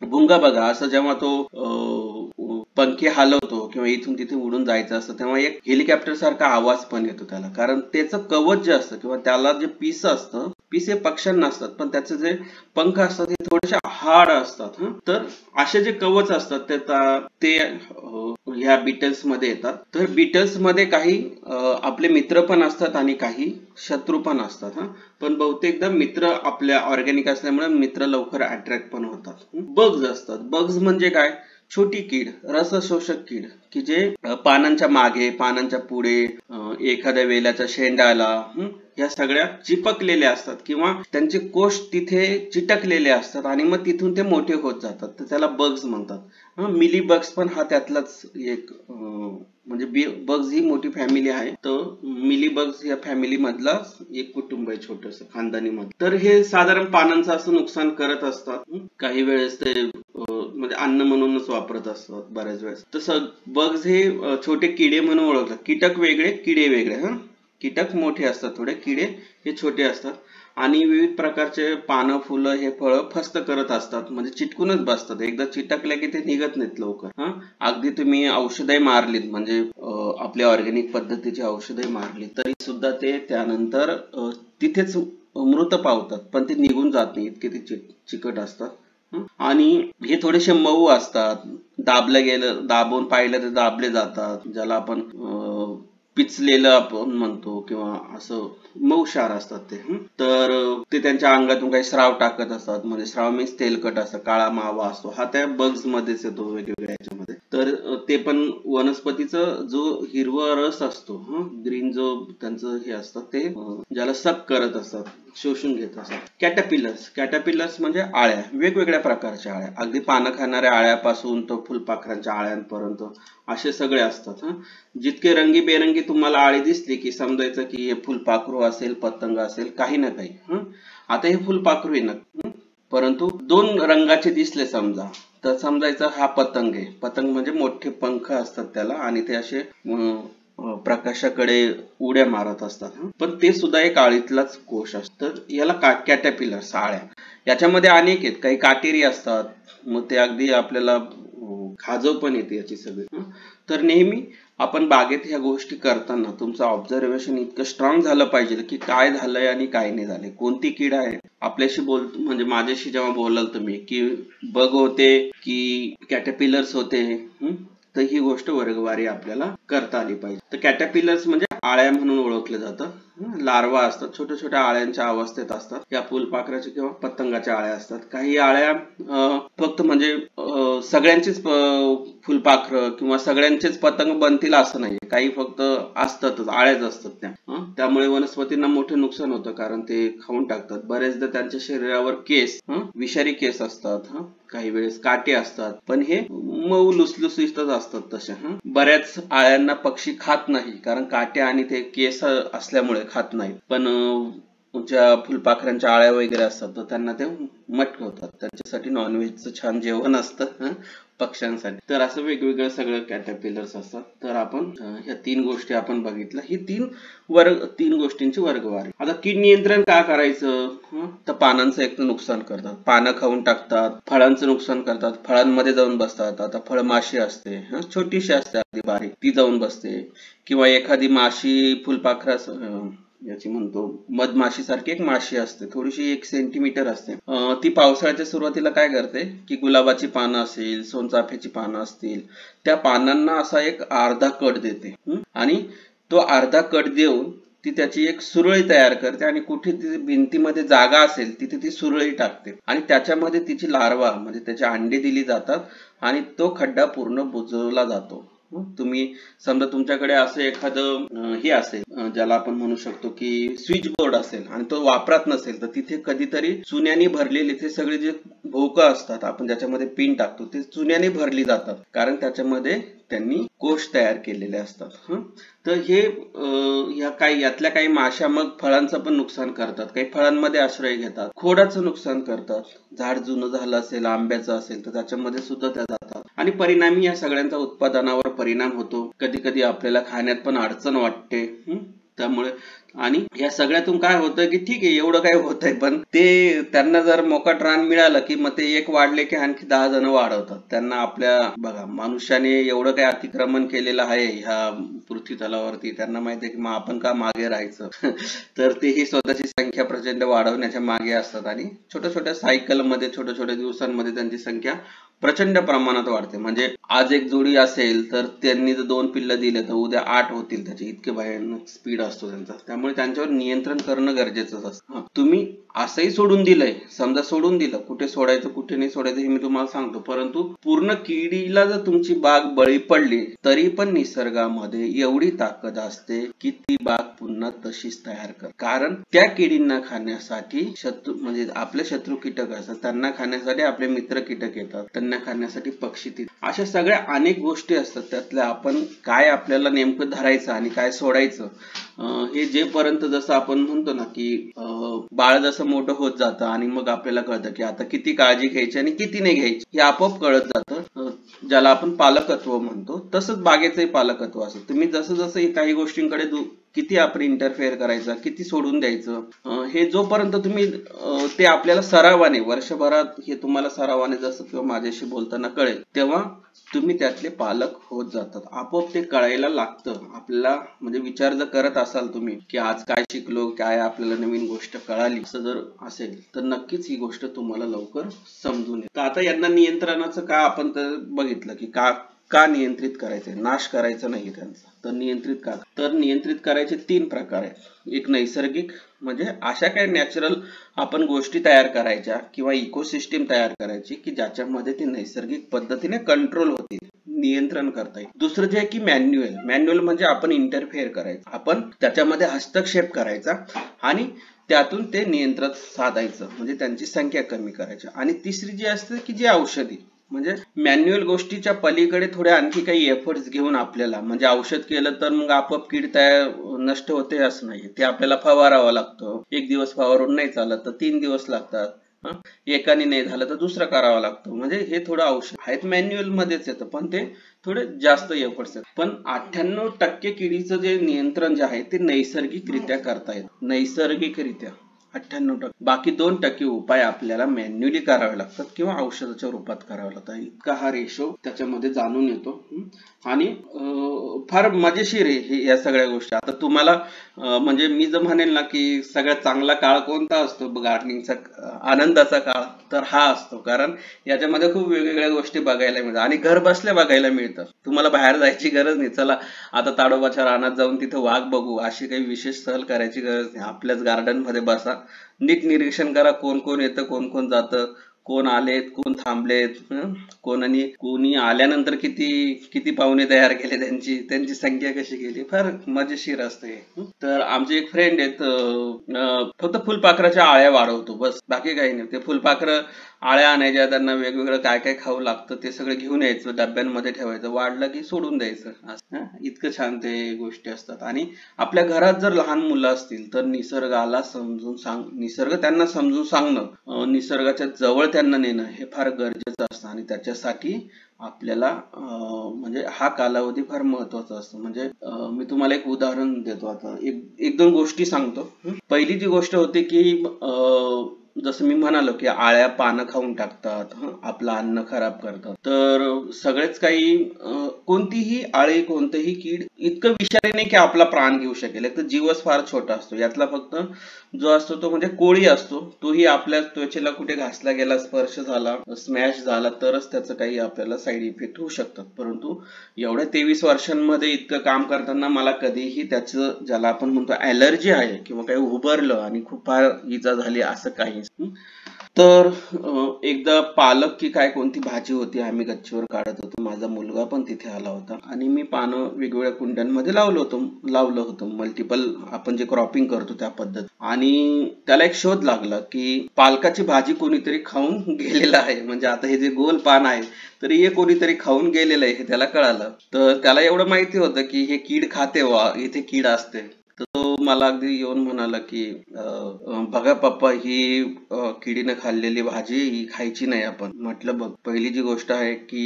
Speaker 1: भुंगा बघा, असं जेव्हा तो पंखे हलवतो किंवा इथून तिथे उडून जायचं असतं तेव्हा एक हेलिकॉप्टर सारखा आवाज पण येतो त्याला. कारण त्याचं कवच जे असतं किंवा त्याला जे पीस असतं, पीस हे पक्ष्यांना असतात पण त्याचे जे पंख असतात हे थोडेसे हार्ड असतात. तर असे जे कवच असतात ते ह्या बीटल्स मध्ये येतात. तर बीटल्स मध्ये काही आपले मित्र पण असतात आणि काही शत्रू पण असतात. पण बहुतेकदा मित्र आपल्या ऑर्गॅनिक असल्यामुळे मित्र लवकर अट्रॅक्ट पण होतात. बग्स असतात. बग्स म्हणजे काय, छोटी कीड, रसशोषक कीड की जे पानांच्या मागे, पानांच्या पुढे, एखाद्या वेलाच्या शेंडाला या सगळ्या चिपकलेल्या असतात किंवा त्यांचे कोष तिथे चिटकलेले असतात आणि मग तिथून ते मोठे होत जातात. तर त्याला बग्स म्हणतात. मिली बग्स पण हा त्यातलाच एक म्हणजे बग्स ही मोठी फॅमिली आहे. तर मिली बग्स या फॅमिली मधला एक कुटुंब आहे, छोटस खानदानी मध्ये. तर हे साधारण पानांचं असं नुकसान करत असतात. काही वेळेस ते म्हणजे अन्न म्हणूनच वापरत असतात बऱ्याच वेळेस. तसं बग्स हे छोटे किडे म्हणून ओळखतात. कीटक वेगळे, किडे वेगळे. कीटक मोठे असतात थोडे, किडे हे छोटे असतात आणि विविध प्रकारचे पानं, फुलं, हे फळं फस्त करत असतात. म्हणजे चिटकूनच बसतात. एकदा चिटकले की ते निघत नाहीत लवकर. अगदी तुम्ही औषधही मारलीत, म्हणजे आपल्या ऑर्गॅनिक पद्धतीची औषधही मारली तरी सुद्धा ते त्यानंतर तिथेच मृत पावतात, पण ते निघून जात नाही, इतके ते चिकट असतात. आणि हे थोडेसे मऊ असतात. दाबलं गेलं, दाबून पाहिलं तर दाबले जातात, ज्याला आपण पिचलेलं आपण म्हणतो किंवा असं मऊशार असतात ते. तर ते त्यांच्या अंगातून काही स्राव टाकत असतात. म्हणजे स्राव मीन्स तेलकट असतं, काळा मावा असतो, हा त्या बग्स मध्येच येतो वेगवेगळ्या याच्यामध्ये. तर ते पण वनस्पतीचं जो हिरवा रस असतो, ग्रीन जो त्यांचं हे असतं ते ज्याला सक करत असतात, शोषून घेत असतात. कॅटरपिलर्स म्हणजे आळ्या, वेगवेगळ्या प्रकारच्या आळ्या, अगदी पानं खाणाऱ्या आळ्यापासून तो फुलपाखरांच्या आळ्यांपर्यंत असे सगळे असतात. जितके रंगीबेरंगी तुम्हाला आळी दिसली की समजायचं की हे फुलपाखरू असेल, पतंग असेल, काही ना काही. आता हे फुलपाखरू आहे ना, परंतु 2 रंगाचे दिसले समजा तर समजायचं हा पतंग आहे. पतंग म्हणजे मोठे पंख असतात त्याला आणि ते असे प्रकाशाकडे उड्या मारत असतात. पण ते सुद्धा एक आळीतलाच कोश असतं. तर याला कॅटरपिलर, आळ्या. याच्यामध्ये अनेक आहेत, काही काटेरी असतात, मग ते अगदी आपल्याला खाजव पण येते याची सगळी. तर नेहमी आपण बागेत ह्या गोष्टी करताना तुमचं ऑब्झर्वेशन इतकं स्ट्रॉंग झालं पाहिजे की काय झालंय आणि काय नाही झालंय, कोणती कीड आहे. आपल्याशी म्हणजे माझ्याशी जेव्हा बोलाल तुम्ही की बग होते की कॅटरपिलर्स होते, तर ही गोष्ट वर्गवारी आपल्याला करता आली पाहिजे. तर कॅटरपिलर्स म्हणजे आळ्या म्हणून ओळखलं जातं. लार्वा असतात, छोट्या छोट्या आळ्यांच्या अवस्थेत असतात. या फुलपाखराच्या किंवा पतंगाच्या आळ्या असतात. काही आळ्या फक्त म्हणजे सगळ्यांचीच फुलपाखरं किंवा सगळ्यांचेच पतंग बनतील असं नाही, काही फक्त असतातच, आळ्याच असतात त्या. त्यामुळे वनस्पतींना मोठे नुकसान होतं, कारण ते खाऊन टाकतात. बरेचदा त्यांच्या शरीरावर केस, विषारी केस असतात, काही वेळेस काटे असतात, पण हे मऊ लुसलुसीतच असतात तसे. बऱ्याच आळ्यांना पक्षी खात नाही, कारण काटे आणि ते केस असल्यामुळे खात नाही. पण ज्या फुलपाखरांच्या आळ्या वगैरे असतात तर त्यांना ते मटकवतात, त्यांच्यासाठी नॉनव्हेजचं छान जेवण असतं पक्ष्यांसाठी. तर असं वेगवेगळं सगळं कॅटरपिलर्स असतात. तर आपण ह्या 3 गोष्टी आपण बघितल्या. ही 3 गोष्टींची वर्गवारी. आता कीड नियंत्रण का करायचं? तर पानांचं एक नुकसान करतात, पानं खाऊन टाकतात, फळांचं नुकसान करतात, फळांमध्ये जाऊन बसतात. आता फळमाशी असते, छोटीशी असते अगदी बारीक, ती जाऊन बसते. किंवा एखादी माशी, फुलपाखरा याची म्हणतो मधमाशी सारखी एक माशी असते, थोडीशी 1 सेंटीमीटर असते. ती पावसाळ्याच्या सुरुवातीला काय करते की गुलाबाची पानं असेल, सोनचाफ्याची पानं असतील, त्या पानांना असा एक अर्धा कट देते आणि तो अर्धा कट देऊन ती त्याची एक सुरळी तयार करते आणि कुठे ती भिंतीमध्ये जागा असेल तिथे ती सुरळी टाकते आणि त्याच्यामध्ये तिची लार्वा म्हणजे त्याचे अंडे दिली जातात आणि तो खड्डा पूर्ण बुजवला जातो. तुम्ही समजा तुमच्याकडे असं एखादं हे असेल, ज्याला आपण म्हणू शकतो की स्विच बोर्ड असेल आणि तो वापरात नसेल, तर तिथे कधीतरी चुन्याने भरलेले ते सगळे जे भोवकं असतात, आपण ज्याच्यामध्ये पिन टाकतो, ते चुन्याने भरली जातात, कारण त्याच्यामध्ये त्यांनी कोश तयार केलेले असतात. तर हे यातल्या काही माशा मग फळांचं पण नुकसान करतात, काही फळांमध्ये आश्रय घेतात, खोडाचं नुकसान करतात. झाड जुनं झालं असेल, आंब्याचं असेल, तर त्याच्यामध्ये सुद्धा त्या जातात आणि परिणामी या सगळ्यांचा उत्पादनावर परिणाम होतो. कधी कधी आपल्याला खाण्यात पण अडचण वाटते. त्यामुळे आणि या सगळ्यातून काय होतं की ठीक आहे, एवढं काय होतंय, पण ते त्यांना जर मोकाट रान मिळालं की मग ते एक वाढले की आणखी 10 जण वाढवतात त्यांना. आपल्या बघा, मनुष्याने एवढं काय अतिक्रमण केलेलं आहे ह्या पृथ्वी तलावरती, त्यांना माहिती आहे की मग आपण का मागे राहायचं तर तेही स्वतःची संख्या प्रचंड वाढवण्याच्या मागे असतात आणि छोट्या छोट्या सायकलमध्ये, छोट्या छोट्या दिवसांमध्ये त्यांची संख्या प्रचंड प्रमाणात वाढते. म्हणजे आज एक जोडी असेल तर त्यांनी जर 2 पिल्लं दिले तर उद्या 8 होतील, त्याचे इतके भयानक स्पीड असतो त्यांचा. त्यामुळे त्यांच्यावर नियंत्रण करणं गरजेचं असतं. तुम्ही असंही सोडून दिलंय, समजा सोडून दिलं, कुठे सोडायचं कुठे नाही सोडायचं हे मी तुम्हाला सांगतो, परंतु पूर्ण किडीला जर तुमची बाग बळी पडली तरी पण निसर्गामध्ये एवढी ताकद असते की ती बाग पुन्हा तशीच तयार कर. कारण त्या किडींना खाण्यासाठी शत्रू म्हणजे आपले शत्रू कीटक असतात, त्यांना खाण्यासाठी आपले मित्र कीटक येतात, त्यांना खाण्यासाठी पक्षी, अशा सगळ्या अनेक गोष्टी असतात. त्यातल्या आपण काय आपल्याला नेमकं धरायचं आणि काय सोडायचं हे जेपर्यंत, जसं आपण म्हणतो ना की बाळ जसं मोठं होत जातं आणि मग आपल्याला कळतं की आता किती काळजी घ्यायची आणि किती नाही घ्यायची हे आपोआप कळत जातं, ज्याला आपण पालकत्व म्हणतो. तसंच बागेचंही पालकत्व असतं. तुम्ही जसं जसं काही गोष्टींकडे किती आपण इंटरफेअर करायचं, किती सोडून द्यायचं, हे जोपर्यंत तुम्ही ते आपल्याला सरावाने वर्षभरात हे तुम्हाला सरावाने जसं किंवा माझ्याशी बोलताना कळेल, तेव्हा तुम्ही त्यातले पालक होत जातात. आपोआप ते कळायला लागतं आपल्याला. म्हणजे विचार जर करत असाल तुम्ही की आज काय शिकलो, काय आपल्याला नवीन गोष्ट कळाली, असं जर असेल तर नक्कीच ही गोष्ट तुम्हाला लवकर समजून येईल. तर आता यांना नियंत्रणाचं का आपण तर बघितलं की का नियंत्रित करायचंय, नाश करायचा नाही त्यांचा, तर नियंत्रित का, तर नियंत्रित करायचे 3 प्रकार आहेत. एक नैसर्गिक, म्हणजे अशा काही नॅचरल आपण गोष्टी तयार करायच्या किंवा इकोसिस्टीम तयार करायची की ज्याच्यामध्ये ती नैसर्गिक पद्धतीने कंट्रोल होतील, नियंत्रण करता येईल. दुसरं जे आहे की मॅन्युअल म्हणजे आपण इंटरफेअर करायचं, आपण त्याच्यामध्ये हस्तक्षेप करायचा आणि त्यातून ते नियंत्रण साधायचं, म्हणजे त्यांची संख्या कमी करायची. आणि तिसरी जी असते की जी औषधी, म्हणजे मॅन्युअल गोष्टीच्या पलीकडे थोडे आणखी काही एफर्ट्स घेऊन आपल्याला, म्हणजे औषध केलं तर मग आपोआप कीड तयार नष्ट होते असं नाही, ते आपल्याला फवारावं लागतं. 1 दिवस फवारून नाही चालत तर 3 दिवस लागतात, एकाने नाही झालं तर दुसरं करावं लागतं. म्हणजे हे थोडं औषध आहेत मॅन्युअल मध्येच येतं, पण ते थोडे जास्त एफर्ट्स आहेत. पण 98% किडीचं जे नियंत्रण जे आहे ते नैसर्गिकरित्या करता येतं. नैसर्गिकरित्या 98%. बाकी 2% उपाय आपल्याला मॅन्युअली करावे लागतात किंवा औषधाच्या रूपात करावे लागतात. इतका हा रेशो त्याच्यामध्ये जाणून येतो. आणि फार मजेशीर आहे या सगळ्या गोष्टी. आता तुम्हाला म्हणजे मी जर म्हणेल ना की सगळ्यात चांगला काळ कोणता असतो गार्डनिंगचा, आनंदाचा काळ, तर हा असतो. कारण याच्यामध्ये खूप वेगवेगळ्या गोष्टी बघायला मिळतात आणि घर बसल्या बघायला मिळतात. तुम्हाला बाहेर जायची गरज नाही. चला आता ताडोबाच्या रानात जाऊन तिथे वाघ बघू अशी काही विशेष सहल करायची गरज नाही. आपल्याच गार्डन मध्ये बसा, नीट निरीक्षण करा, कोण कोण येतं, कोण कोण जातं, कोण आलेत, कोण थांबलेत, कोणी आल्यानंतर किती किती पाहुणे तयार केले, त्यांची संख्या कशी गेली. फार मजेशीर असते. तर आमचे एक फ्रेंड आहेत, फक्त फुलपाखराच्या आळ्या वाढवतो बस, बाकी काही नाही. ते फुलपाखरं आळ्या आणायच्या, त्यांना वेगवेगळं काय काय खाऊ लागतं ते सगळं घेऊन यायचं, डब्यांमध्ये ठेवायचं, वाढलं की सोडून द्यायचं. इतकं छान ते गोष्टी असतात. आणि आपल्या घरात जर लहान मुलं असतील तर निसर्गाला समजून निसर्ग त्यांना समजून सांगणं, निसर्गाच्या जवळ त्यांना नेणं हे फार गरजेचं असतं. आणि त्याच्यासाठी आपल्याला म्हणजे हा कालावधी फार महत्वाचा असतो. म्हणजे मी तुम्हाला एक उदाहरण देतो. आता एक दोन गोष्टी सांगतो. पहिली जी गोष्ट होती की जसं मी म्हणालो की आळ्या पानं खाऊन टाकतात, आपलं अन्न खराब करतात. तर सगळेच काही कोणतीही आळी, कोणतंही कीड इतकं विषारी नाही की आपला प्राण घेऊ शकेल. एक तर जीवच फार छोटा असतो. यातला फक्त जो असतो तो म्हणजे कोळी असतो. तोही आपल्या त्वचेला कुठे घासला गेला, स्पर्श झाला, स्मॅश झाला तरच त्याचं काही आपल्याला साईड इफेक्ट होऊ शकतात. परंतु एवढ्या 23 वर्षांमध्ये इतकं काम करताना मला कधीही त्याचं, ज्याला आपण म्हणतो ॲलर्जी आहे किंवा काही उभरलं आणि खूप फार इजा झाली असं काहीच. तर एकदा पालक की काय कोणती भाजी होती, आम्ही गच्चीवर काढत होतो, माझा मुलगा पण तिथे आला होता आणि मी पानं वेगवेगळ्या कुंड्यांमध्ये लावलं होतं मल्टिपल, आपण जे क्रॉपिंग करतो त्या पद्धत. आणि त्याला एक शोध लागला की पालकाची भाजी कोणीतरी खाऊन गेलेलं आहे. म्हणजे आता हे जे गोल पान आहे तरी हे कोणीतरी खाऊन गेलेलं आहे हे त्याला कळालं. तर त्याला एवढं माहिती होतं की हे कीड खाते, वा इथे कीड असते. तर तो मला अगदी येऊन म्हणाला की बघा पप्पा, ही किडीनं खाल्लेली भाजी ही खायची नाही आपण. म्हटलं बघ, पहिली जी गोष्ट आहे की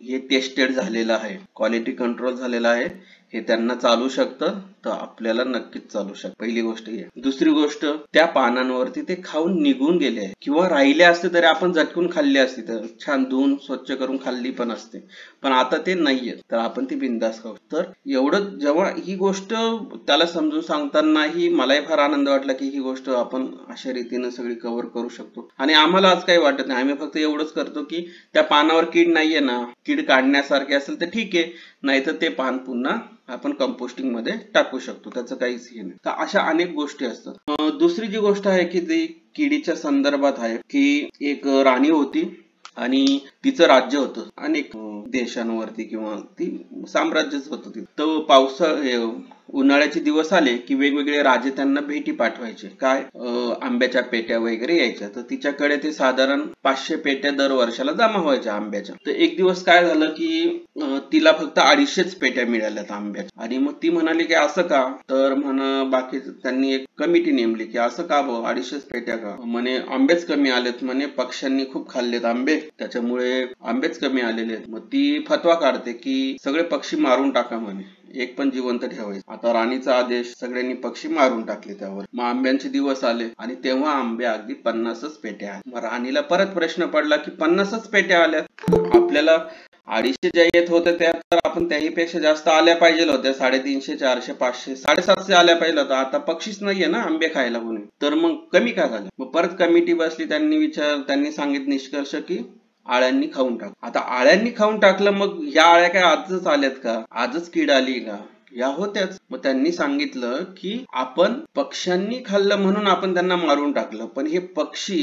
Speaker 1: हे टेस्टेड झालेलं आहे, क्वालिटी कंट्रोल झालेलं आहे, हे त्यांना चालू शकतं, तर आपल्याला नक्कीच चालू शकतं. पहिली गोष्ट ही आहे. दुसरी गोष्ट, त्या पानांवरती ते खाऊन निघून गेले आहे किंवा राहिले असते तरी आपण झटकून खाल्ली असती, तर छान धुवून स्वच्छ करून खाल्ली पण असते. पण आता ते नाहीये, तर आपण ती बिंदास खाऊ. तर एवढं जेव्हा ही गोष्ट त्याला समजून सांगतानाही मलाही फार आनंद वाटला की ही गोष्ट आपण अशा रीतीने सगळी कव्हर करू शकतो. आणि आम्हाला आज काही वाटत नाही. आम्ही फक्त एवढंच करतो की त्या पानावर कीड नाहीये ना, कीड काढण्यासारखी असेल तर ठीक आहे, नाहीतर ते पान पुन्हा आपण कंपोस्टिंग मध्ये टाकू शकतो, त्याचं काहीच हे नाही. तर अशा अनेक गोष्टी असतात. दुसरी जी गोष्ट आहे की ती किडीच्या संदर्भात आहे की एक राणी होती आणि तिचं राज्य होतं अनेक देशांवरती, किंवा ती साम्राज्यच होतं. तर उन्हाळ्याचे दिवस आले की वेगवेगळे राजे त्यांना भेटी पाठवायचे. काय, आंब्याच्या पेट्या वगैरे यायच्या. तर तिच्याकडे ते साधारण 500 पेट्या दर वर्षाला जमा व्हायच्या आंब्याच्या. तर एक दिवस काय झालं की तिला फक्त 250 पेट्या मिळाल्यात आंब्याच्या. आणि मग ती म्हणाली की असं का, तर बाकी त्यांनी एक कमिटी नेमली की असं का भाऊ 250 पेट्या का, म्हणे आंबेच कमी आलेत, म्हणे पक्ष्यांनी खूप खाल्लेत आंबे त्याच्यामुळे आंबेच कमी आलेले आहेत. मग ती फतवा काढते की सगळे पक्षी मारून टाका म्हणे, एक पण जिवंत ठेवायचं. आता राणीचा आदेश, सगळ्यांनी पक्षी मारून टाकले त्यावर. मग आंब्यांचे दिवस आले आणि तेव्हा आंबे अगदी 50च पेट्या आल्या. मग राणीला परत प्रश्न पडला की 50च पेट्या आल्या, आपल्याला 250 ज्या येत होत्या त्या तर आपण त्याहीपेक्षा जास्त आल्या पाहिजे होत्या, 350, 400, 500, 750 आल्या पाहिजे होत्या. आता पक्षीच नाहीये ना आंबे खायला कोणी, तर मग कमी का झालं. मग परत कमिटी बसली, त्यांनी सांगितलं निष्कर्ष की आळ्यांनी खाऊन टाक. आता आळ्यांनी खाऊन टाकलं, मग या आळ्या काय आजच आल्यात का, आजच कीड आली का, या होत्याच. मग त्यांनी सांगितलं की आपण पक्ष्यांनी खाल्लं म्हणून आपण त्यांना मारून टाकलं, पण हे पक्षी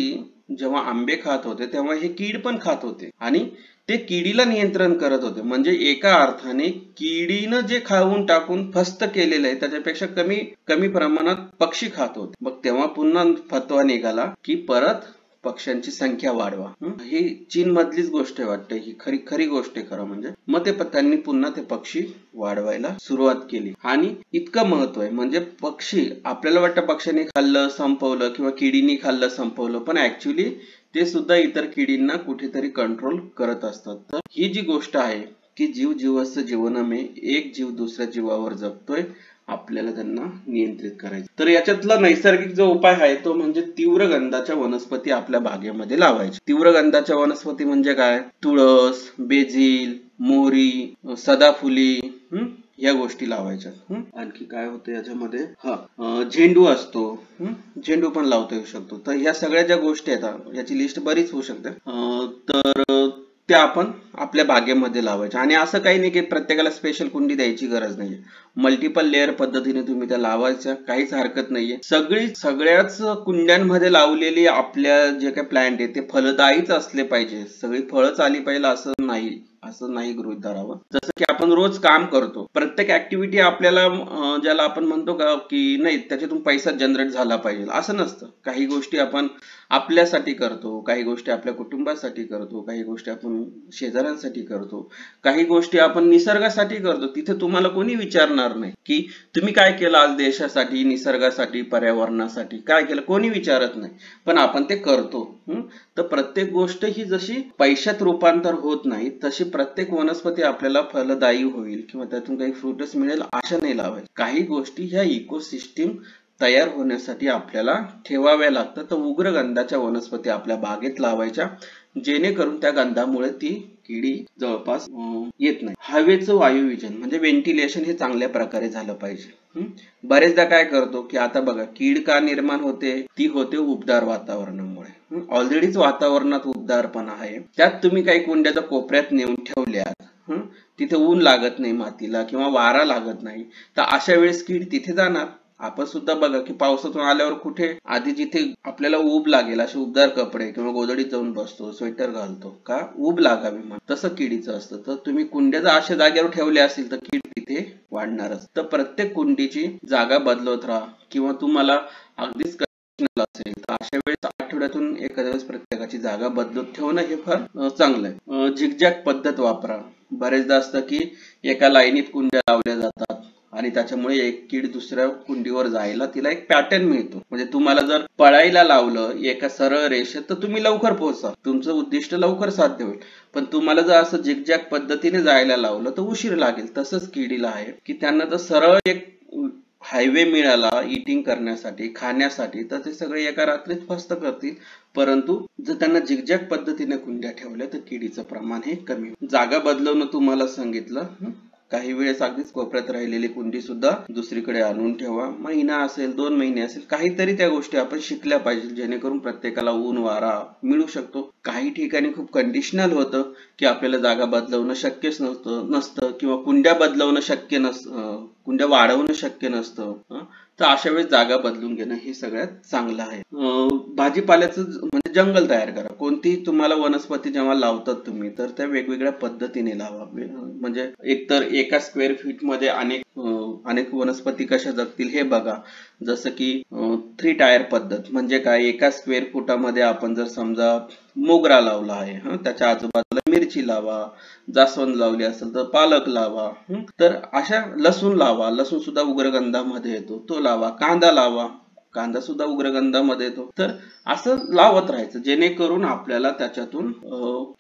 Speaker 1: जेव्हा आंबे खात होते तेव्हा हे कीड पण खात होते आणि ते किडीला नियंत्रण करत होते. म्हणजे एका अर्थाने किडीनं जे खाऊन टाकून फस्त केलेलं आहे त्याच्यापेक्षा कमी प्रमाणात पक्षी खात होते. मग तेव्हा पुन्हा फतवा निघाला की परत पक्ष्यांची संख्या वाढवा. ही चीन मधलीच गोष्ट आहे वाटतं, ही खरी गोष्ट आहे खरं म्हणजे. मग त्यांनी पुन्हा ते पक्षी वाढवायला सुरुवात केली. आणि इतकं महत्व आहे म्हणजे पक्षी, आपल्याला वाटतं पक्ष्यांनी खाल्लं संपवलं किंवा किडीनी खाल्लं संपवलं, पण ऍक्च्युली ते सुद्धा इतर किडींना कुठेतरी कंट्रोल करत असतात. तर ही जी गोष्ट आहे की जीव जीवस्य जीवनमे, एक जीव दुसऱ्या जीवावर जगतोय, आपल्याला त्यांना नियंत्रित करायचं. तर याच्यातला नैसर्गिक जो उपाय आहे तो म्हणजे तीव्र गंधाच्या वनस्पती आपल्या बागेमध्ये लावायच्या. तीव्र गंधाच्या वनस्पती म्हणजे काय? तुळस, बेजिल, मोहरी, सदाफुली, या गोष्टी लावायच्या. आणखी काय होतं याच्यामध्ये? झेंडू असतो, झेंडू पण लावता येऊ शकतो. तर ह्या सगळ्या ज्या गोष्टी आहेत, याची लिस्ट बरीच होऊ शकते, तर त्या आपण आपल्या बागेमध्ये लावायच्या. आणि असं काही नाही की प्रत्येकाला स्पेशल कुंडी द्यायची गरज नाहीये. मल्टिपल लेअर पद्धतीने तुम्ही त्या लावायच्या, काहीच हरकत नाहीये. सगळ्याच कुंड्यांमध्ये लावलेली आपल्या जे काही प्लांट आहे ते फलदायीच असले पाहिजे, सगळी फळच आली पाहिजे असं नाही गृहीत धरावं. जसं की आपण रोज काम करतो, प्रत्येक ऍक्टिव्हिटी आपल्याला ज्याला आपण म्हणतो का की नाही त्याच्यातून पैसा जनरेट झाला पाहिजे, असं नसतं. काही गोष्टी आपण आपल्यासाठी करतो, काही गोष्टी आपल्या कुटुंबासाठी करतो, काही गोष्टी आपण शेजाऱ्यांसाठी करतो, काही गोष्टी आपण निसर्गासाठी करतो. तिथे तुम्हाला कोणी विचारणार नाही की तुम्ही काय केलं आज देशासाठी, निसर्गासाठी, पर्यावरणासाठी काय केलं, कोणी विचारत नाही, पण आपण ते करतो. तर प्रत्येक गोष्ट ही जशी पैशात रूपांतर होत नाही, तशी प्रत्येक वनस्पती आपल्याला फलदायी होईल किंवा त्यातून काही फ्रुटच मिळेल अशा नाही लावायचं. काही गोष्टी ह्या इकोसिस्टीम तयार होण्यासाठी आपल्याला ठेवाव्या लागतात. तर उग्र गंधाच्या वनस्पती आपल्या बागेत लावायच्या, जेणेकरून त्या गंधामुळे ती किडी जवळपास येत नाही. हवेचं वायुविजन म्हणजे व्हेंटिलेशन हे चांगल्या प्रकारे झालं पाहिजे. बरेचदा काय करतो की आता बघा, कीड का निर्माण होते? ती होते उबदार वातावरणामुळे. ऑलरेडीच वातावरणात उबदारपणा आहे, त्यात तुम्ही काही कुंड्याच्या कोपऱ्यात नेऊन ठेवल्यात, तिथे ऊन लागत नाही मातीला किंवा वारा लागत नाही, तर अशा वेळेस कीड तिथे जाणार. आपण सुद्धा बघा की पावसातून आल्यावर कुठे आधी जिथे आपल्याला ऊब लागेल असे उबदार कपडे किंवा गोधडीत जाऊन बसतो, स्वेटर घालतो, का? ऊब लागावी म्हणून. तसं किडीचं असतं. तर तुम्ही कुंड्या जर अशा जागेवर ठेवल्या असतील तर कीड तिथे वाढणारच. तर प्रत्येक कुंडीची जागा बदलत राहा, किंवा तुम्हाला अगदीच असेल तर अशा वेळेस आठवड्यातून एखाद्या वेळेस प्रत्येकाची जागा बदलत ठेवणं हे फार चांगलं आहे. झिगझॅग पद्धत वापरा. बरेचदा असतं की एका लाईनीत कुंड्या लावल्या जातात आणि त्याच्यामुळे एक कीड दुसऱ्या कुंडीवर जायला तिला एक पॅटर्न मिळतो. म्हणजे तुम्हाला जर पळायला लावलं एका सरळ रेषेत तर तुम्ही लवकर पोहोचाल, तुमचं उद्दिष्ट लवकर साध्य होईल. पण तुम्हाला जर असं झिगझॅग पद्धतीने जायला लावलं तर उशीर लागेल. तसंच किडीला आहे की त्यांना जर सरळ एक हायवे मिळाला इटिंग करण्यासाठी, खाण्यासाठी, तर ते सगळे एका रात्रीत फस्त करतील. परंतु जर त्यांना झिगझॅग पद्धतीने कुंड्या ठेवल्या तर किडीचं प्रमाण हे कमी होईल. जागा बदलवणं तुम्हाला सांगितलं. काही वेळेस अगदीच कोपऱ्यात राहिलेली कुंडी सुद्धा दुसरीकडे आणून ठेवा. महिना असेल, 2 महिने असेल, काहीतरी त्या गोष्टी आपण शिकल्या पाहिजे, जेणेकरून प्रत्येकाला ऊन वारा मिळू शकतो. काही ठिकाणी खूप कंडिशनल होतं की आपल्याला जागा बदलवणं शक्यच नसतं किंवा कुंड्या बदलवणं शक्य नसतं, कुंड्या वाढवणं शक्य नसतं. तर अशा वेळेस जागा बदलून घेणं हे सगळ्यात चांगलं आहे. भाजीपाल्याचं म्हणजे जंगल तयार करा. कोणती तुम्हाला वनस्पती जेव्हा लावतात तुम्ही तर त्या वेगवेगळ्या पद्धतीने लावा. म्हणजे एकतर एका स्क्वेअर फीट मध्ये अनेक वनस्पती कशा जगतील हे बघा. जसं की 3 टायर पद्धत म्हणजे काय? एका स्क्वेअर फुटामध्ये आपण जर समजा मोगरा लावला आहे, त्याच्या आजूबाजूला मिरची लावा, जास्वंद लावली असेल तर पालक लावा, तर अशा लसूण लावा, लसूण सुद्धा उग्रगंधामध्ये येतो, तो लावा. कांदा लावा, कांदा सुद्धा उग्रगंधामध्ये येतो. तर असं लावत राहायचं, जेणेकरून आपल्याला त्याच्यातून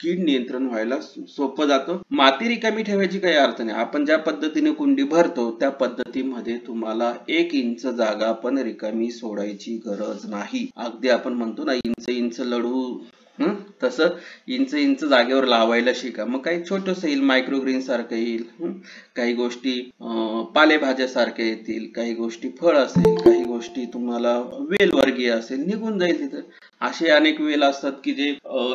Speaker 1: कीड नियंत्रण व्हायला सोपं जातं. माती रिकामी ठेवायची काही अर्थ नाही. आपण ज्या पद्धतीने कुंडी भरतो त्या पद्धतीमध्ये तुम्हाला 1 इंच जागा पण रिकामी सोडायची गरज नाही. अगदी आपण म्हणतो ना इंच लढू, तसं इंच जागेवर लावायला शिका. मग काही छोटंसं येईल, मायक्रोग्रीन सारखं येईल, काही गोष्टी पालेभाज्या सारख्या येतील, काही गोष्टी फळ असेल, काही गोष्टी तुम्हाला वेल वर्गीय असेल, निघून जाईल तिथं. असे अनेक वेल असतात की जे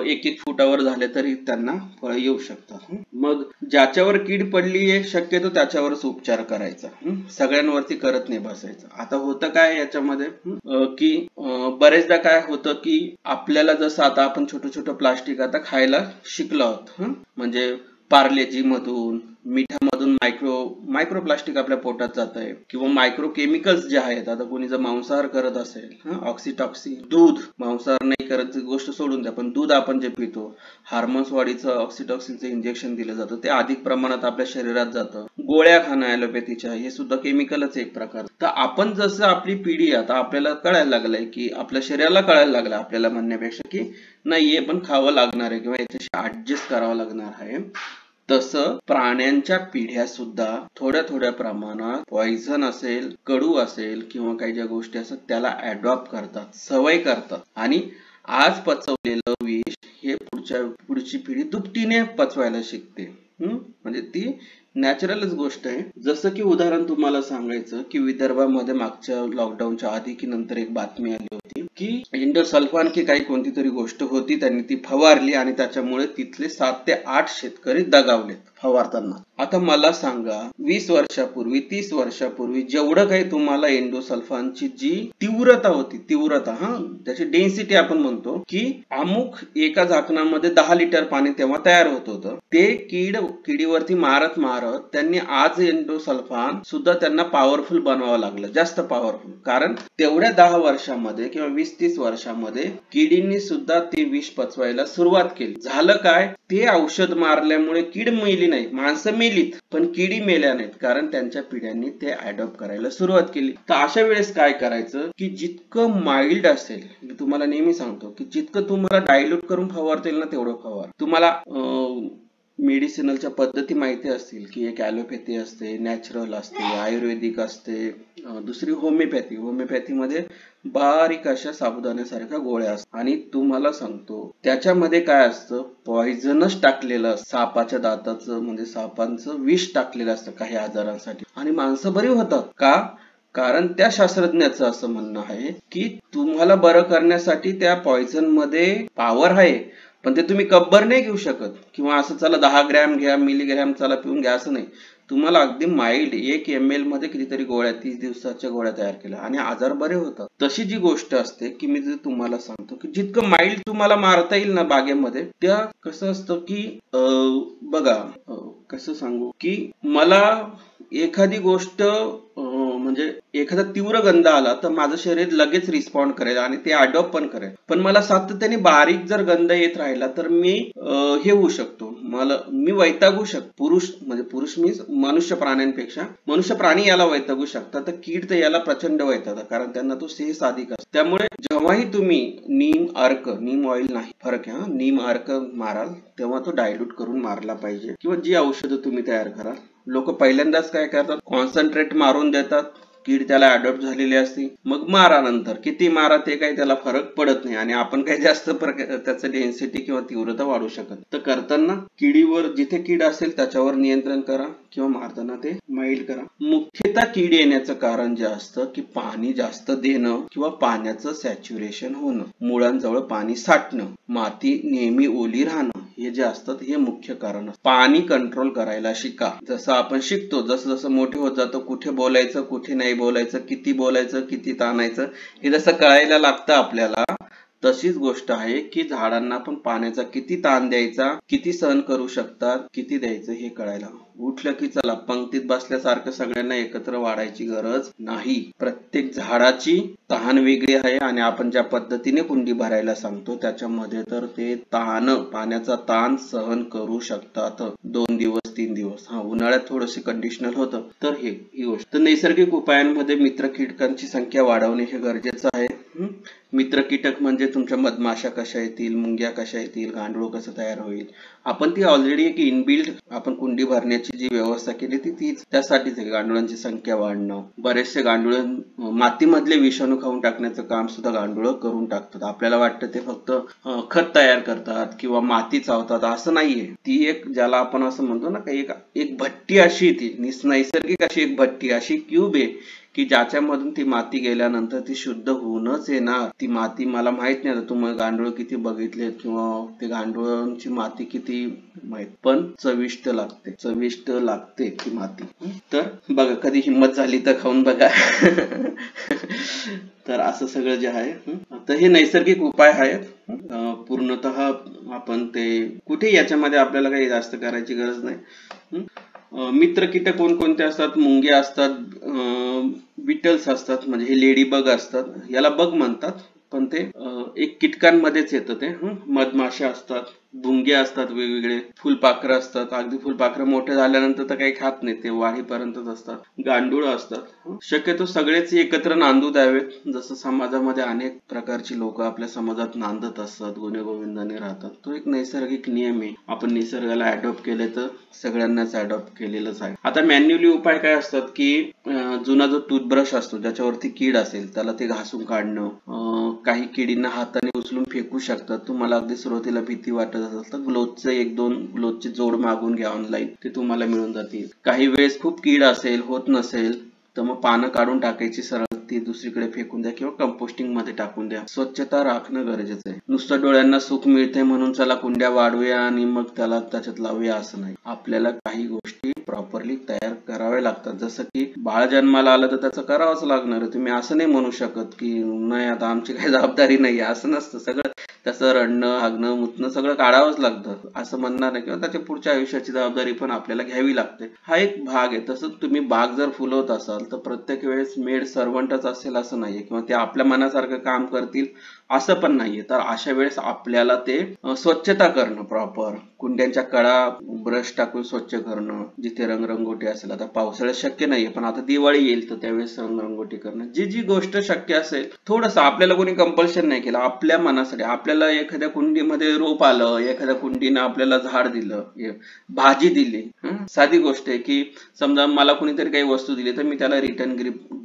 Speaker 1: 1-1 फुटावर झाले तरी त्यांना फळ येऊ शकतात. मग ज्याच्यावर कीड पडली आहे शक्यतो त्याच्यावरच उपचार करायचा, सगळ्यांवरती करत नाही बसायचं. आता होतं काय याच्यामध्ये की बरेचदा काय होतं की आपल्याला जसं आता आपण छोटं प्लास्टिक आता खायला शिकलो आहोत, म्हणजे पार्लेजी मधून, मिठामधून मायक्रो प्लास्टिक आपल्या पोटात जात आहे, किंवा मायक्रो केमिकल्स जे आहेत. आता कोणी जर मांसाहार करत असेल, ऑक्सिटॉक्सिन, दूध मांसाहार नाही करायची गोष्ट सोडून द्या, पण दूध आपण जे पितो, हार्मोन्स वाढीचं ऑक्सिटॉक्सिनचं इंजेक्शन दिलं जातं, ते अधिक प्रमाणात आपल्या शरीरात जातं. गोळ्या खाणं ॲलोपॅथीच्या, हे सुद्धा केमिकलच एक प्रकार. तर आपण जसं आपली पिढी आता आपल्याला कळायला लागलंय, की आपल्या शरीराला कळायला लागलं आपल्याला म्हणण्यापेक्षा, की नाही हे पण खावं लागणार आहे किंवा याच्याशी ऍडजस्ट करावं लागणार आहे, तसं प्राण्यांच्या पिढ्या सुद्धा थोड्या थोड्या प्रमाणात पॉइझन असेल, कडू असेल किंवा काही ज्या गोष्टी असतात त्याला अडॉप्ट करतात, सवय करतात, आणि आज पचवलेलं विष हे पुढची पिढी दुपटीने पचवायला शिकते. म्हणजे ती नॅचरलच गोष्ट आहे. जसं की उदाहरण तुम्हाला सांगायचं, की विदर्भामध्ये मागच्या लॉकडाऊनच्या आधी की नंतर एक बातमी आली होती, की इंडोसल्फान की काही कोणती तरी गोष्ट होती, त्यांनी ती फवारली आणि त्याच्यामुळे तिथले 7 ते 8 शेतकरी दगावलेत फवारताना. आता मला सांगा, 20 वर्षापूर्वी 30 वर्षापूर्वी जेवढं काही तुम्हाला इंडोसल्फानची जी तीव्रता होती, त्याची डेन्सिटी आपण म्हणतो, की अमुक एका झाकणामध्ये 10 लिटर पाणी तेव्हा तयार होत होतं, ते किडीवरती मारत त्यांनी आज इंडोसल्फान सुद्धा त्यांना पॉवरफुल बनवावं लागलं, जास्त पॉवरफुल. कारण तेवढ्या 10 वर्षामध्ये किंवा 20-30 वर्षामध्ये किडींनी सुद्धा ते विष पचवायला सुरुवात केली. झालं काय, ते औषध मारल्यामुळे कीड मेली नाही, माणसं मेलीत, पण किडी मेल्या नाहीत, कारण त्यांच्या पिढ्यांनी ते अडॉप्ट करायला सुरुवात केली. तर अशा वेळेस काय करायचं, की जितकं माइल्ड असेल, मी तुम्हाला नेहमी सांगतो, की जितकं तुम्हाला डायल्यूट करून फवारता येईल ना तेवढं फवार. तुम्हाला मेडिसिनलच्या पद्धती माहिती असतील, की एक ॲलोपॅथी असते, नॅचरल असते, आयुर्वेदिक असते, दुसरी होमिओपॅथीमध्ये बारीक अशा साबुदाण्यासारख्या गोळ्या असतात. आणि तुम्हाला सांगतो त्याच्यामध्ये काय असतं, पॉइझनच टाकलेलं असतं, सापाच्या दाताचं म्हणजे सापांचं विष टाकलेलं असतं काही आजारांसाठी, आणि माणसं बरी होतात का? कारण त्या शास्त्रज्ञाचं असं म्हणणं आहे, की तुम्हाला बरं करण्यासाठी त्या पॉइझन मध्ये पॉवर आहे, पण ते तुम्ही कब्बर नाही घेऊ शकत, किंवा असं चला 10 ग्रॅम घ्या, मिलीग्रॅम चला पिऊन घ्या, असं नाही. तुम्हाला अगदी माइल्ड 1 ml मध्ये कितीतरी गोळ्या, 30 दिवसाच्या गोळ्या तयार केल्या आणि आजार बरे होतात. तशी जी गोष्ट असते, की मी तुम्हाला सांगतो, की जितकं माइल्ड तुम्हाला मारता येईल ना बागेमध्ये, त्या कसं असतं, की बघा कसं सांगू, की मला एखादी गोष्ट म्हणजे एखादा तीव्र गंध आला तर माझं शरीर लगेच रिस्पॉन्ड करेल आणि ते अडॉप्ट पण करेल. पण मला सातत्याने बारीक जर गंध येत राहिला तर मी हे होऊ शकतो, मी वैतागू शकतो. पुरुष मीन्स मनुष्य प्राण्यांपेक्षा मनुष्य प्राणी याला वैतागू शकतात, तर कीड तर याला प्रचंड वैतागतात, कारण त्यांना तो सेस अधिक असतो. त्यामुळे जेव्हाही तुम्ही नीम ऑइल नाही, फरक आहे, नीम अर्क माराल तेव्हा तो डायल्यूट करून मारला पाहिजे, किंवा जी औषधं तुम्ही तयार कराल. लोक पहिल्यांदाच काय करतात, कॉन्सन्ट्रेट मारून देतात, कीड त्याला अडॉप्ट झालेली असते, मग मारा, नंतर किती मारा ते काही त्याला फरक पडत नाही, आणि आपण काही जास्त त्याचं डेन्सिटी किंवा तीव्रता वाढू शकत. तर करताना किडीवर, जिथे कीड असेल त्याच्यावर नियंत्रण करा, किंवा मारताना ते माइल्ड करा. मुख्यतः कीड येण्याचं कारण जे असतं, की पाणी जास्त देणं किंवा पाण्याचं सॅच्युरेशन होणं, मुळांजवळ पाणी साठणं, माती नेहमी ओली राहणं, हे जे असतात हे मुख्य कारण. पाणी कंट्रोल करायला शिका. जसं आपण शिकतो, जसं जसं मोठे होत जातो, कुठे बोलायचं, कुठे नाही बोलायचं, किती ताणायचं, हे जसं कळायला लागतं आपल्याला, तशीच गोष्ट आहे, की झाडांना पण पाण्याचा किती ताण द्यायचा, किती सहन करू शकतात, किती द्यायचं हे कळायला. उठलं की चला पंक्तीत बसल्यासारखं सगळ्यांना एकत्र वाढायची गरज नाही. प्रत्येक झाडाची तहान वेगळी आहे, आणि आपण ज्या पद्धतीने कुंडी भरायला सांगतो त्याच्यामध्ये तर ते पाण्याचा ताण सहन करू शकतात 2 दिवस 3 दिवस. उन्हाळ्यात थोडंसं कंडिशनल होतं, तर ही गोष्ट. तर नैसर्गिक उपायांमध्ये मित्र कीटकांची संख्या वाढवणे हे गरजेचं आहे. मित्र कीटक म्हणजे तुमच्या मधमाशा कशा येतील, मुंग्या कशा येतील, गांडूळ कसं तयार होईल, आपण ती ऑलरेडी एक इनबिल्ड आपण कुंडी भरण्याची जी व्यवस्था केली तीच त्यासाठीच आहे. गांडुळांची संख्या वाढणं, बरेचसे गांडूळ मातीमधले विषाणू खाऊन टाकण्याचं काम सुद्धा गांडूळ करून टाकतात. आपल्याला वाटतं ते फक्त खत तयार करतात किंवा माती चावतात, असं नाहीये. ती एक, ज्याला आपण असं म्हणतो ना, एक भट्टी अशी, ती नैसर्गिक अशी एक भट्टी, अशी क्यूब आहे, की ज्याच्यामधून ती माती गेल्यानंतर ती शुद्ध होऊनच येणार. ती माती, मला माहित नाही आता तुम्ही गांडूळ किती बघितलेत किंवा ते गांडूळांची माती किती माहित, पण चविष्ट लागते ती माती. तर बघा, कधी हिंमत झाली तर खाऊन बघा. तर असं सगळं जे आहे, तर हे नैसर्गिक उपाय आहेत. पूर्णतः आपण ते कुठे याच्यामध्ये आपल्याला काही जास्त करायची गरज नाही. मित्र कीटक कोणकोणते असतात, मुंग्या असतात, बिटल्स असतात, म्हणजे हे लेडी बग असतात, याला बग म्हणतात, पण ते एक कीटकांमध्येच येतं ते. मधमाशा असतात, भुंगे असतात, वेगवेगळे फुलपाखरं असतात. अगदी फुलपाखरं मोठे झाल्यानंतर तर काही खात नाही, ते वाढीपर्यंतच असतात. गांडूळ असतात. शक्यतो सगळेच एकत्र नांदू द्यावेत. जसं समाजामध्ये अनेक प्रकारची लोक आपल्या समाजात नांदत असतात, गुण्यागोविंदाने राहतात. तो एक नैसर्गिक नियम आहे. आपण निसर्गाला अडॉप्ट केले तर सगळ्यांनाच अडॉप्ट केलेलंच आहे. आता मॅन्युअली उपाय काय असतात की जुना जो टूथब्रश असतो ज्याच्यावरती कीड असेल त्याला ते घासून काढणं. काही किडींना हाताने उचलून फेकू शकतात. तुम्हाला अगदी सुरुवातीला भीती वाटत असेल तर ग्लोव्हचे 1-2 ग्लोव्हचे जोड मागून घ्या ऑनलाईन, ते तुम्हाला मिळून जातील. काही वेळेस खूप कीड असेल, होत नसेल तर मग पानं काढून टाकायची सरळ, ती दुसरीकडे फेकून द्या किंवा कंपोस्टिंग मध्ये टाकून द्या. स्वच्छता राखणं गरजेचं आहे. नुसतं डोळ्यांना सुख मिळते म्हणून चला कुंड्या वाढवूया आणि मग त्याला त्याच्यात लावूया असं नाही. आपल्याला काही गोष्टी प्रॉपरली तयार कराव्या लागतात. जसं की बाळ जन्माला आलं तर त्याचं करावंच लागणार आहे. तुम्ही असं नाही म्हणू शकत की नाही आता आमची काही जबाबदारी नाही, असं नसतं. सगळं त्याचं रडणं, हागणं, मुतणं सगळं काढावंच लागतं असं म्हणणार नाही, किंवा त्याच्या पुढच्या आयुष्याची जबाबदारी पण आपल्याला घ्यावी लागते. हा एक भाग आहे. तसंच तुम्ही बाग जर फुलवत असाल तर प्रत्येक वेळेस मेड सर्वंटच असेल असं नाहीये, किंवा ते आपल्या मनासारखं काम करतील असं पण नाहीये. तर अशा वेळेस आपल्याला ते स्वच्छता करणं, प्रॉपर कुंड्यांच्या कडा ब्रश टाकून स्वच्छ करणं. जिथे रंगरंगोटी असेल, आता पावसाळ्यात शक्य नाहीये पण आता दिवाळी येईल तर त्यावेळेस रंगरंगोटी करणं. जी गोष्ट शक्य असेल थोडंसं, आपल्याला कोणी कंपल्शन नाही केलं, आपल्या मनासाठी. आपल्याला एखाद्या कुंडीमध्ये रोप आलं, एखाद्या कुंडीनं आपल्याला झाड दिलं, भाजी दिली, साधी गोष्ट आहे की समजा मला कोणीतरी काही वस्तू दिली तर मी त्याला रिटर्न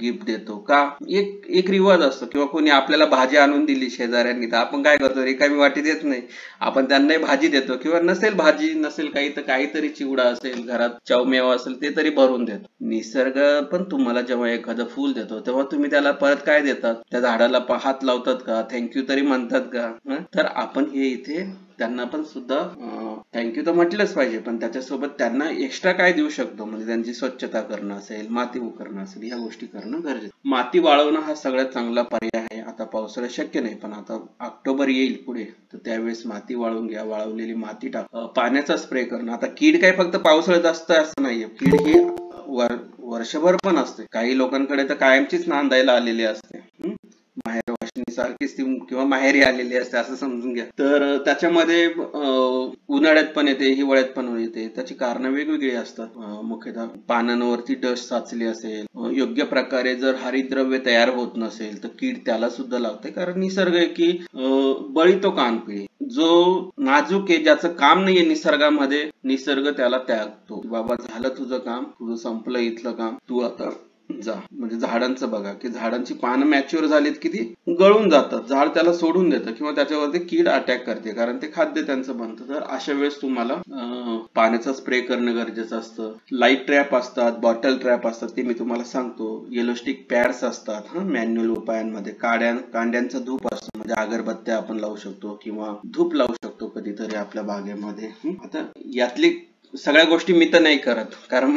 Speaker 1: गिफ्ट देतो का, एक रिवाज असतो. किंवा कोणी आपल्याला भाजी आणून दिली शेजाऱ्यांनी तर आपण काय करतो, रिकामी वाटी देत नाही, आपण त्यांनाही भाजी देतो. किंवा नसेल भाजी, नसेल काही तर काहीतरी चिवडा असेल घरात, चवमेवा असेल ते तरी भरून देतो. निसर्ग पण तुम्हाला जेव्हा एखादं फुल देतो तेव्हा तुम्ही त्याला परत काय देतात, त्या झाडाला हात लावतात का, थँक्यू तरी म्हणतात का? तर आपण हे इथे त्यांना पण सुद्धा थँक्यू तर म्हटलंच पाहिजे, पण त्याच्यासोबत त्यांना एक्स्ट्रा काय देऊ शकतो, म्हणजे त्यांची स्वच्छता करणं असेल, माती उकरणं असेल, ह्या गोष्टी करणं गरजेचं. माती वाळवणं हा सगळ्यात चांगला पर्याय आहे. आता पावसाळ्यात शक्य नाही पण आता ऑक्टोबर येईल पुढे, तर त्यावेळेस माती वाळवून घ्या. वाळवलेली माती टाक. पाण्याचा स्प्रे करणं. आता कीड काय फक्त पावसाळ्यात असतं असं नाहीये, कीड ही वर्षभर पण असते. काही लोकांकडे तर कायमचीच नांदायला आलेली असते, माहेर वाशिनी सारखीच ती, किंवा माहेरी आलेली असते असं समजून घ्या. तर त्याच्यामध्ये उन्हाळ्यात पण येते, हिवाळ्यात पण येते. त्याची कारणं वेगवेगळी असतात. मुख्यतः पानांवरती डस्ट साचली असेल, योग्य प्रकारे जर हरितद्रव्य तयार होत नसेल तर कीड त्याला सुद्धा लागते. कारण निसर्ग आहे की बळी तो कानपिळी. जो नाजूक आहे, ज्याचं काम नाहीये निसर्गामध्ये, निसर्ग त्याला त्यागतो. बाबा झालं तुझं काम, तुझं संपलं इथलं काम, तू आता जा. म्हणजे झाडांचं बघा की झाडांची पानं मॅच्युअर झालीत की ती गळून जातात, झाड त्याला सोडून देतं किंवा त्याच्यावरती कीड अटॅक करते, कारण ते खाद्य त्यांचं बनतं. तर अशा वेळेस तुम्हाला पाण्याचा स्प्रे करणं गरजेचं असतं. लाईट ट्रॅप असतात, बॉटल ट्रॅप असतात, ते मी तुम्हाला सांगतो. येलोस्टिक पॅड्स असतात मॅन्युअल उपायांमध्ये. कांड्यांचं धूप असतं, म्हणजे अगरबत्त्या आपण लावू शकतो किंवा धूप लावू शकतो कधीतरी आपल्या बागेमध्ये. आता यातली सगळ्या गोष्टी मी तर नाही करत, कारण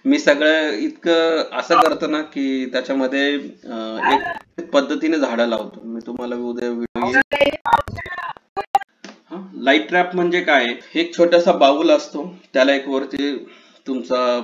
Speaker 1: मी सगळं इतकं असं करतो ना की त्याच्यामध्ये एक पद्धतीने झाडं लावतो. मी तुम्हाला उद्या व्हिडिओ. लाईट ट्रॅप म्हणजे काय, एक छोटासा बाऊल असतो, त्याला एक वरती तुमचा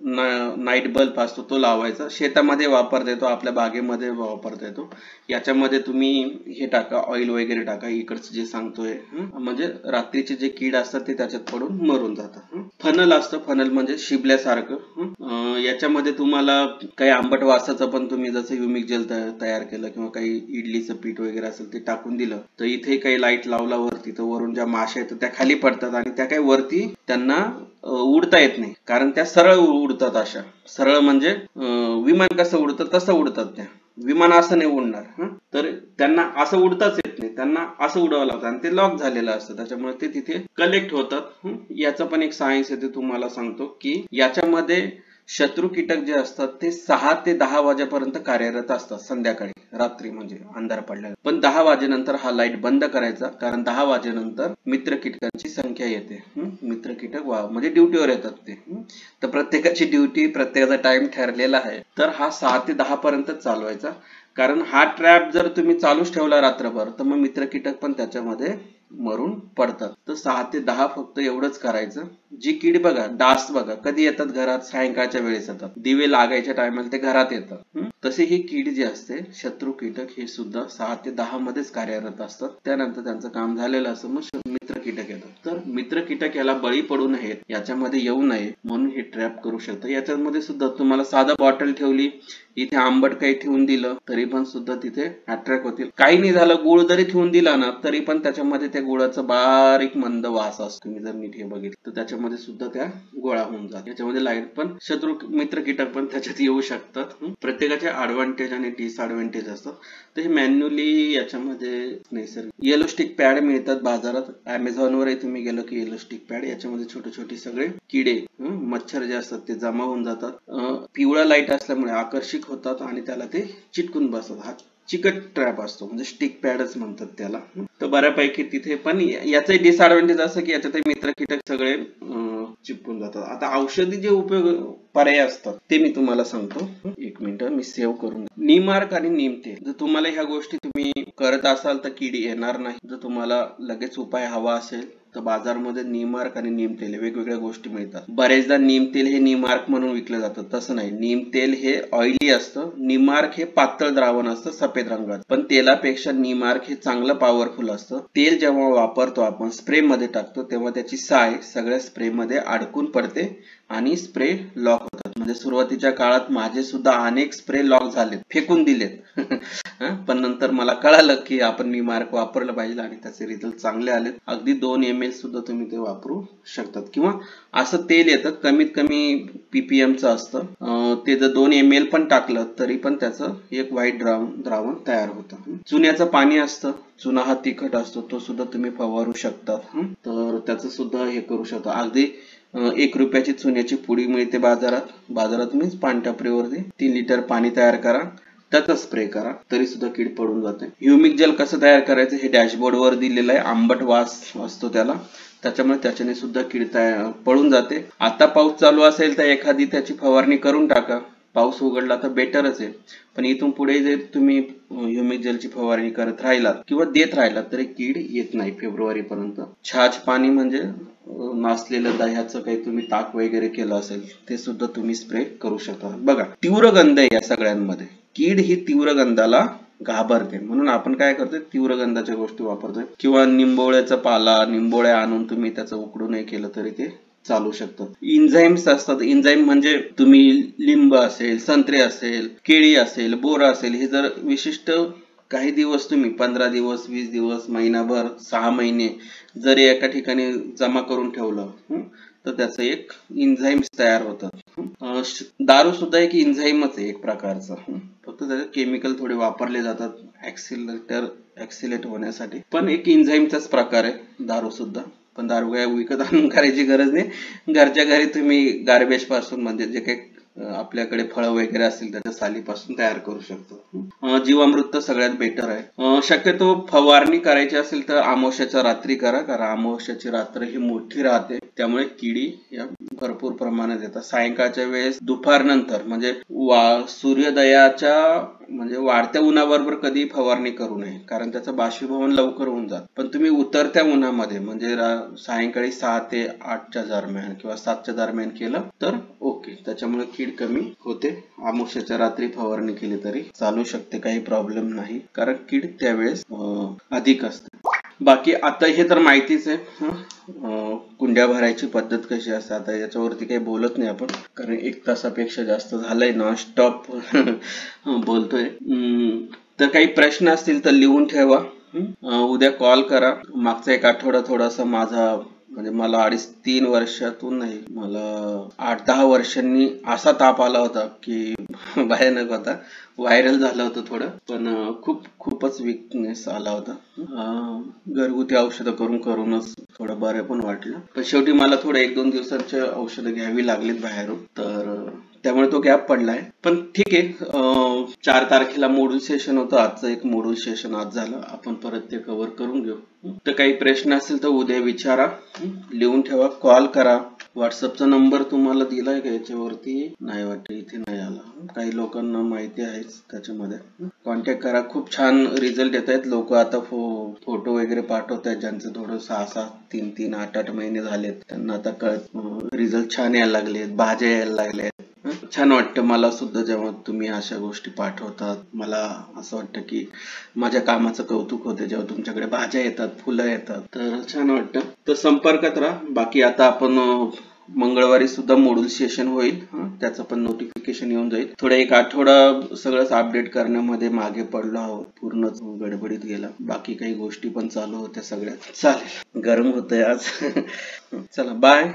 Speaker 1: नाईट बल्ब असतो, तो लावायचा. शेतामध्ये वापरता येतो, आपल्या बागेमध्ये वापरता येतो. याच्यामध्ये तुम्ही हे टाका, ऑइल वगैरे टाका, इकडचं जे सांगतोय, म्हणजे रात्रीचे जे कीड असतात ते त्याच्यात पडून मरून जातात. फनल असतं, फनल म्हणजे शिबल्यासारखं. याच्यामध्ये तुम्हाला काही आंबट वासाचं पण, तुम्ही जसं ह्युमिक जेल तयार केलं किंवा काही इडलीचं पीठ वगैरे असेल ते टाकून दिलं तर इथे काही लाईट लावला वरती तर वरून ज्या माशा आहेत त्या खाली पडतात आणि त्या काही वरती त्यांना उडता येत नाही, कारण त्या सरळ उडतात. अशा सरळ म्हणजे विमान कसं उडतं तसं उडतात त्या. विमान असं नाही उडणार, तर त्यांना असं उडताच येत नाही, त्यांना असं उडवावं लागतं आणि ते लॉक झालेलं असतं, त्याच्यामुळे ते तिथे कलेक्ट होतात. याचं पण एक सायन्स आहे, ते तुम्हाला सांगतो की याच्यामध्ये शत्रू कीटक जे असतात ते 6 ते 10 वाजेपर्यंत कार्यरत असतात संध्याकाळी, रात्री म्हणजे अंधार पडल्यावर. पण 10 वाजेनंतर हा लाईट बंद करायचा, कारण 10 वाजेनंतर मित्र कीटकांची संख्या येते. मित्र कीटक म्हणजे ड्युटीवर येतात ते. तर प्रत्येकाची ड्युटी, प्रत्येकाचा टाइम ठरलेला आहे. तर हा 6 ते 10 पर्यंत चालवायचा, कारण हा ट्रॅप जर तुम्ही चालूच ठेवला रात्रभर तर मग मित्र कीटक पण त्याच्यामध्ये मरून पडतात. तर 6 ते 10 फक्त एवढंच करायचं. जी कीड बघा, डास बघा कधी येतात घरात, सायंकाळच्या वेळेस येतात, दिवे लागायच्या टायमाला ते घरात येतात. तसे ही कीड जी असते, शत्रू कीटक, हे सुद्धा 6 ते 10 मध्येच कार्यरत असतात. त्यानंतर त्यांचं काम झालेलं असं मग मित्र कीटक येतात. तर मित्र कीटक याला बळी पडू नयेत, याच्यामध्ये येऊ नये म्हणून हे ट्रॅप करू शकतं. याच्यामध्ये सुद्धा तुम्हाला साधा बॉटल ठेवली, इथे आंबट काही ठेवून दिलं तरी पण सुद्धा तिथे अट्रॅक्ट होतील. काही नाही झालं, गुळ जरी ठेवून दिला ना तरी पण त्याच्यामध्ये त्या गुळाचा बारीक मंद वास असतो. तुम्ही जर नीट हे बघितलं तर त्याच्यामध्ये सुद्धा त्या गोळा होऊन जातात. याच्यामध्ये लाईट पण शत्रू मित्र कीटक पण त्याच्यात येऊ शकतात. प्रत्येकाचे ऍडव्हान्टेज आणि डिसएडव्हान्टेज असतात. तर हे मॅन्युअली याच्यामध्ये नैसर्गिक येलो स्टिक पॅड मिळतात बाजारात. अमेझॉन वरही तुम्ही गेलो की येलो स्टिक पॅड, याच्यामध्ये छोटे छोटे सगळे किडे मच्छर जे असतात ते जमा होऊन जातात. पिवळा लाईट असल्यामुळे आकर्षित होतात आणि त्याला ते चिटकून बसतात. हा चिकट ट्रॅप असतो, म्हणजे स्टिक पॅडच म्हणतात त्याला. तर बऱ्यापैकी तिथे पण याचे डिसएडव्हान्टेज असं की याच्यात मित्र कीटक सगळे चिपकून जातात. आता औषधी जे उपयोग पर्याय असतात ते मी तुम्हाला सांगतो. एक मिनिट मी सेव्ह करून. नीमार्क आणि नीम तेल, जर तुम्हाला ह्या गोष्टी तुम्ही करत असाल तर किडी येणार नाही. जर तुम्हाला लगेच उपाय हवा असेल तर बाजारमध्ये नीमार्क आणि नीम तेल वेगवेगळ्या गोष्टी मिळतात. बरेचदा नीम तेल हे नीमार्क म्हणून विकलं जातं, तसं नाही. नीम तेल हे ऑइली असतं, नीमार्क हे पातळ द्रावण असतं सफेद रंगात. पण तेलापेक्षा नीमार्क हे चांगलं पॉवरफुल असतं. तेल जेव्हा वापरतो आपण, स्प्रे मध्ये टाकतो, तेव्हा त्याची साय सगळ्या स्प्रे मध्ये अडकून पडते आणि स्प्रे लॉक होतात. म्हणजे सुरुवातीच्या काळात माझे सुद्धा अनेक स्प्रे लॉक झालेत, फेकून दिलेत. पण नंतर मला कळालं की आपण नीमार्क वापरलं पाहिजे आणि त्याचे रिझल्ट चांगले आलेत. अगदी 2 ml सुद्धा तुम्ही ते वापरू शकतात. किंवा असं तेल येतं कमीत कमी ppm चं असतं, ते जर 2 ml पण टाकलं तरी पण त्याचं एक व्हाईट द्रावण तयार होतं. चुन्याचं पाणी असतं, चुना हा तिखट असतो, तो सुद्धा तुम्ही फवारू शकता. तर त्याचं सुद्धा हे करू शकता. अगदी 1 रुपयाची चुन्याची पुडी मिळते बाजारात मीच पानटपरीवरती. 3 लिटर पाणी तयार करा, त्याचा स्प्रे करा, तरी सुद्धा कीड पडून जाते. ह्युमिक जेल कसं तयार करायचं हे डॅशबोर्ड वर दिलेलं आहे. आंबट वास असतो त्याला, त्याच्यामुळे त्याच्याने सुद्धा कीड पळून जाते. आता पाऊस चालू असेल तर एखादी त्याची फवारणी करून टाका. पाऊस उघडला तर बेटरच आहे. पण इथून पुढे जर तुम्ही ह्युमिक जेलची फवारणी करत राहिलात किंवा देत राहिलात तरी कीड येत नाही फेब्रुवारी पर्यंत. छाछ पाणी म्हणजे नासलेलं दह्याचं काही तुम्ही ताक वगैरे केलं असेल ते सुद्धा तुम्ही स्प्रे करू शकता. बघा, तीव्र गंध आहे या सगळ्यांमध्ये. कीड ही तीव्र गंधाला घाबरते, म्हणून आपण काय करतोय, तीव्र गंधाच्या गोष्टी वापरतोय. किंवा निंबोळ्याचा पाला, निंबोळ्या आणून तुम्ही त्याचं उकडूनही केलं तरी ते चालू शकतं. इन्झाईम्स असतात. इन्झाईम म्हणजे तुम्ही लिंब असेल, संत्रे असेल, केळी असेल, बोर असेल, हे जर विशिष्ट काही दिवस तुम्ही 15 दिवस, 20 दिवस, महिनाभर, 6 महिने जर एका ठिकाणी जमा करून ठेवलं तर त्याचं एक इन्झाईम्स तयार होतात. दारू सुद्धा एक इन्झाईमच आहे एक प्रकारचं, फक्त त्याचे केमिकल थोडे वापरले जातात ऍक्सिलेट होण्यासाठी. पण एक इन्झाईमचाच प्रकार आहे दारू सुद्धा. पण दारू काय विकत आणून करायची गरज नाही. घरच्या घरी तुम्ही गार्बेज पासून, म्हणजे जे काही आपल्याकडे फळं वगैरे असतील त्याच्या सालीपासून तयार करू शकतो. जीवामृत सगळ्यात बेटर आहे. शक्यतो फवारणी करायची असेल तर अमावस्याच्या रात्री करा, कारण अमावस्याची रात्र ही मोठी राहते, त्यामुळे किडी या भरपूर प्रमाणात येतात. सायंकाळच्या वेळेस दुपारनंतर म्हणजे सूर्योदयाच्या म्हणजे वाढत्या उन्हाबरोबर कधी फवारणी करू नये, कारण त्याचं बाष्पीभवन लवकर होऊन जात. पण तुम्ही उतरत्या उन्हामध्ये म्हणजे सायंकाळी 6 ते 8च्या दरम्यान किंवा 7च्या दरम्यान केलं तर ओके, त्याच्यामुळे कीड कमी होते. अमावस्याच्या रात्री फवारणी केली तरी चालू शकते, काही प्रॉब्लेम नाही, कारण कीड त्यावेळेस अधिक असते. बाकी आता हे तर माहितीच आहे. कुंड्या भरायची पद्धत कशी असते, आता याच्यावरती काही बोलत नाही आपण, कारण 1 तासापेक्षा जास्त झालंय, नॉनस्टॉप बोलतोय. तर काही प्रश्न असतील तर लिहून ठेवा. उद्या कॉल करा. मागचा 1 आठवडा थोडासा माझा म्हणजे मला 2.5-3 वर्षातून नाही, मला 8-10 वर्षांनी असा ताप आला होता की भयानक होता. व्हायरल झालं होतं थोडं, पण खूपच वीकनेस आला होता. घरगुती औषधं करूनच थोडं बरं पण वाटलं. पण शेवटी मला थोडं 1-2 दिवसांचे औषधं घ्यावी लागलीत बाहेरून, तर त्यामुळे तो गॅप पडलाय. पण ठीक आहे. 4 तारखेला मॉड्यूल सेशन होतं, आजचं एक मॉड्यूल सेशन आज झालं, आपण परत ते कव्हर करून घेऊ. तर काही प्रश्न असेल तर उद्या विचारा, लिहून ठेवा, कॉल करा. व्हॉट्सअपचा नंबर तुम्हाला दिलाय का याच्यावरती? नाही वाटतं, इथे नाही आला. काही लोकांना माहिती आहेच त्याच्यामध्ये. कॉन्टॅक्ट करा. खूप छान रिझल्ट येत आहेत. लोक आता फोटो वगैरे पाठवत आहेत, ज्यांचं थोडं 6-6, 3-3, 8-8 महिने झालेत, त्यांना आता रिझल्ट छान यायला लागलेत, भाज्या यायला लागल्या. छान वाटतं मला सुद्धा जेव्हा तुम्ही अशा गोष्टी पाठवतात. मला असं वाटतं की माझ्या कामाचं कौतुक होते जेव्हा तुमच्याकडे भाज्या येतात, फुलं येतात, तर छान वाटतं. तर संपर्कात राहा. बाकी आता आपण मंगळवारी सुद्धा मॉड्यूल सेशन होईल, त्याचं पण नोटिफिकेशन येऊन जाईल. थोडा एक आठवडा सगळंच अपडेट करण्यामध्ये मागे पडलो आहोत, पूर्णच गडबडीत गेला. बाकी काही गोष्टी पण चालू होत्या सगळ्या. चालेल, गरम होतंय आज. चला बाय.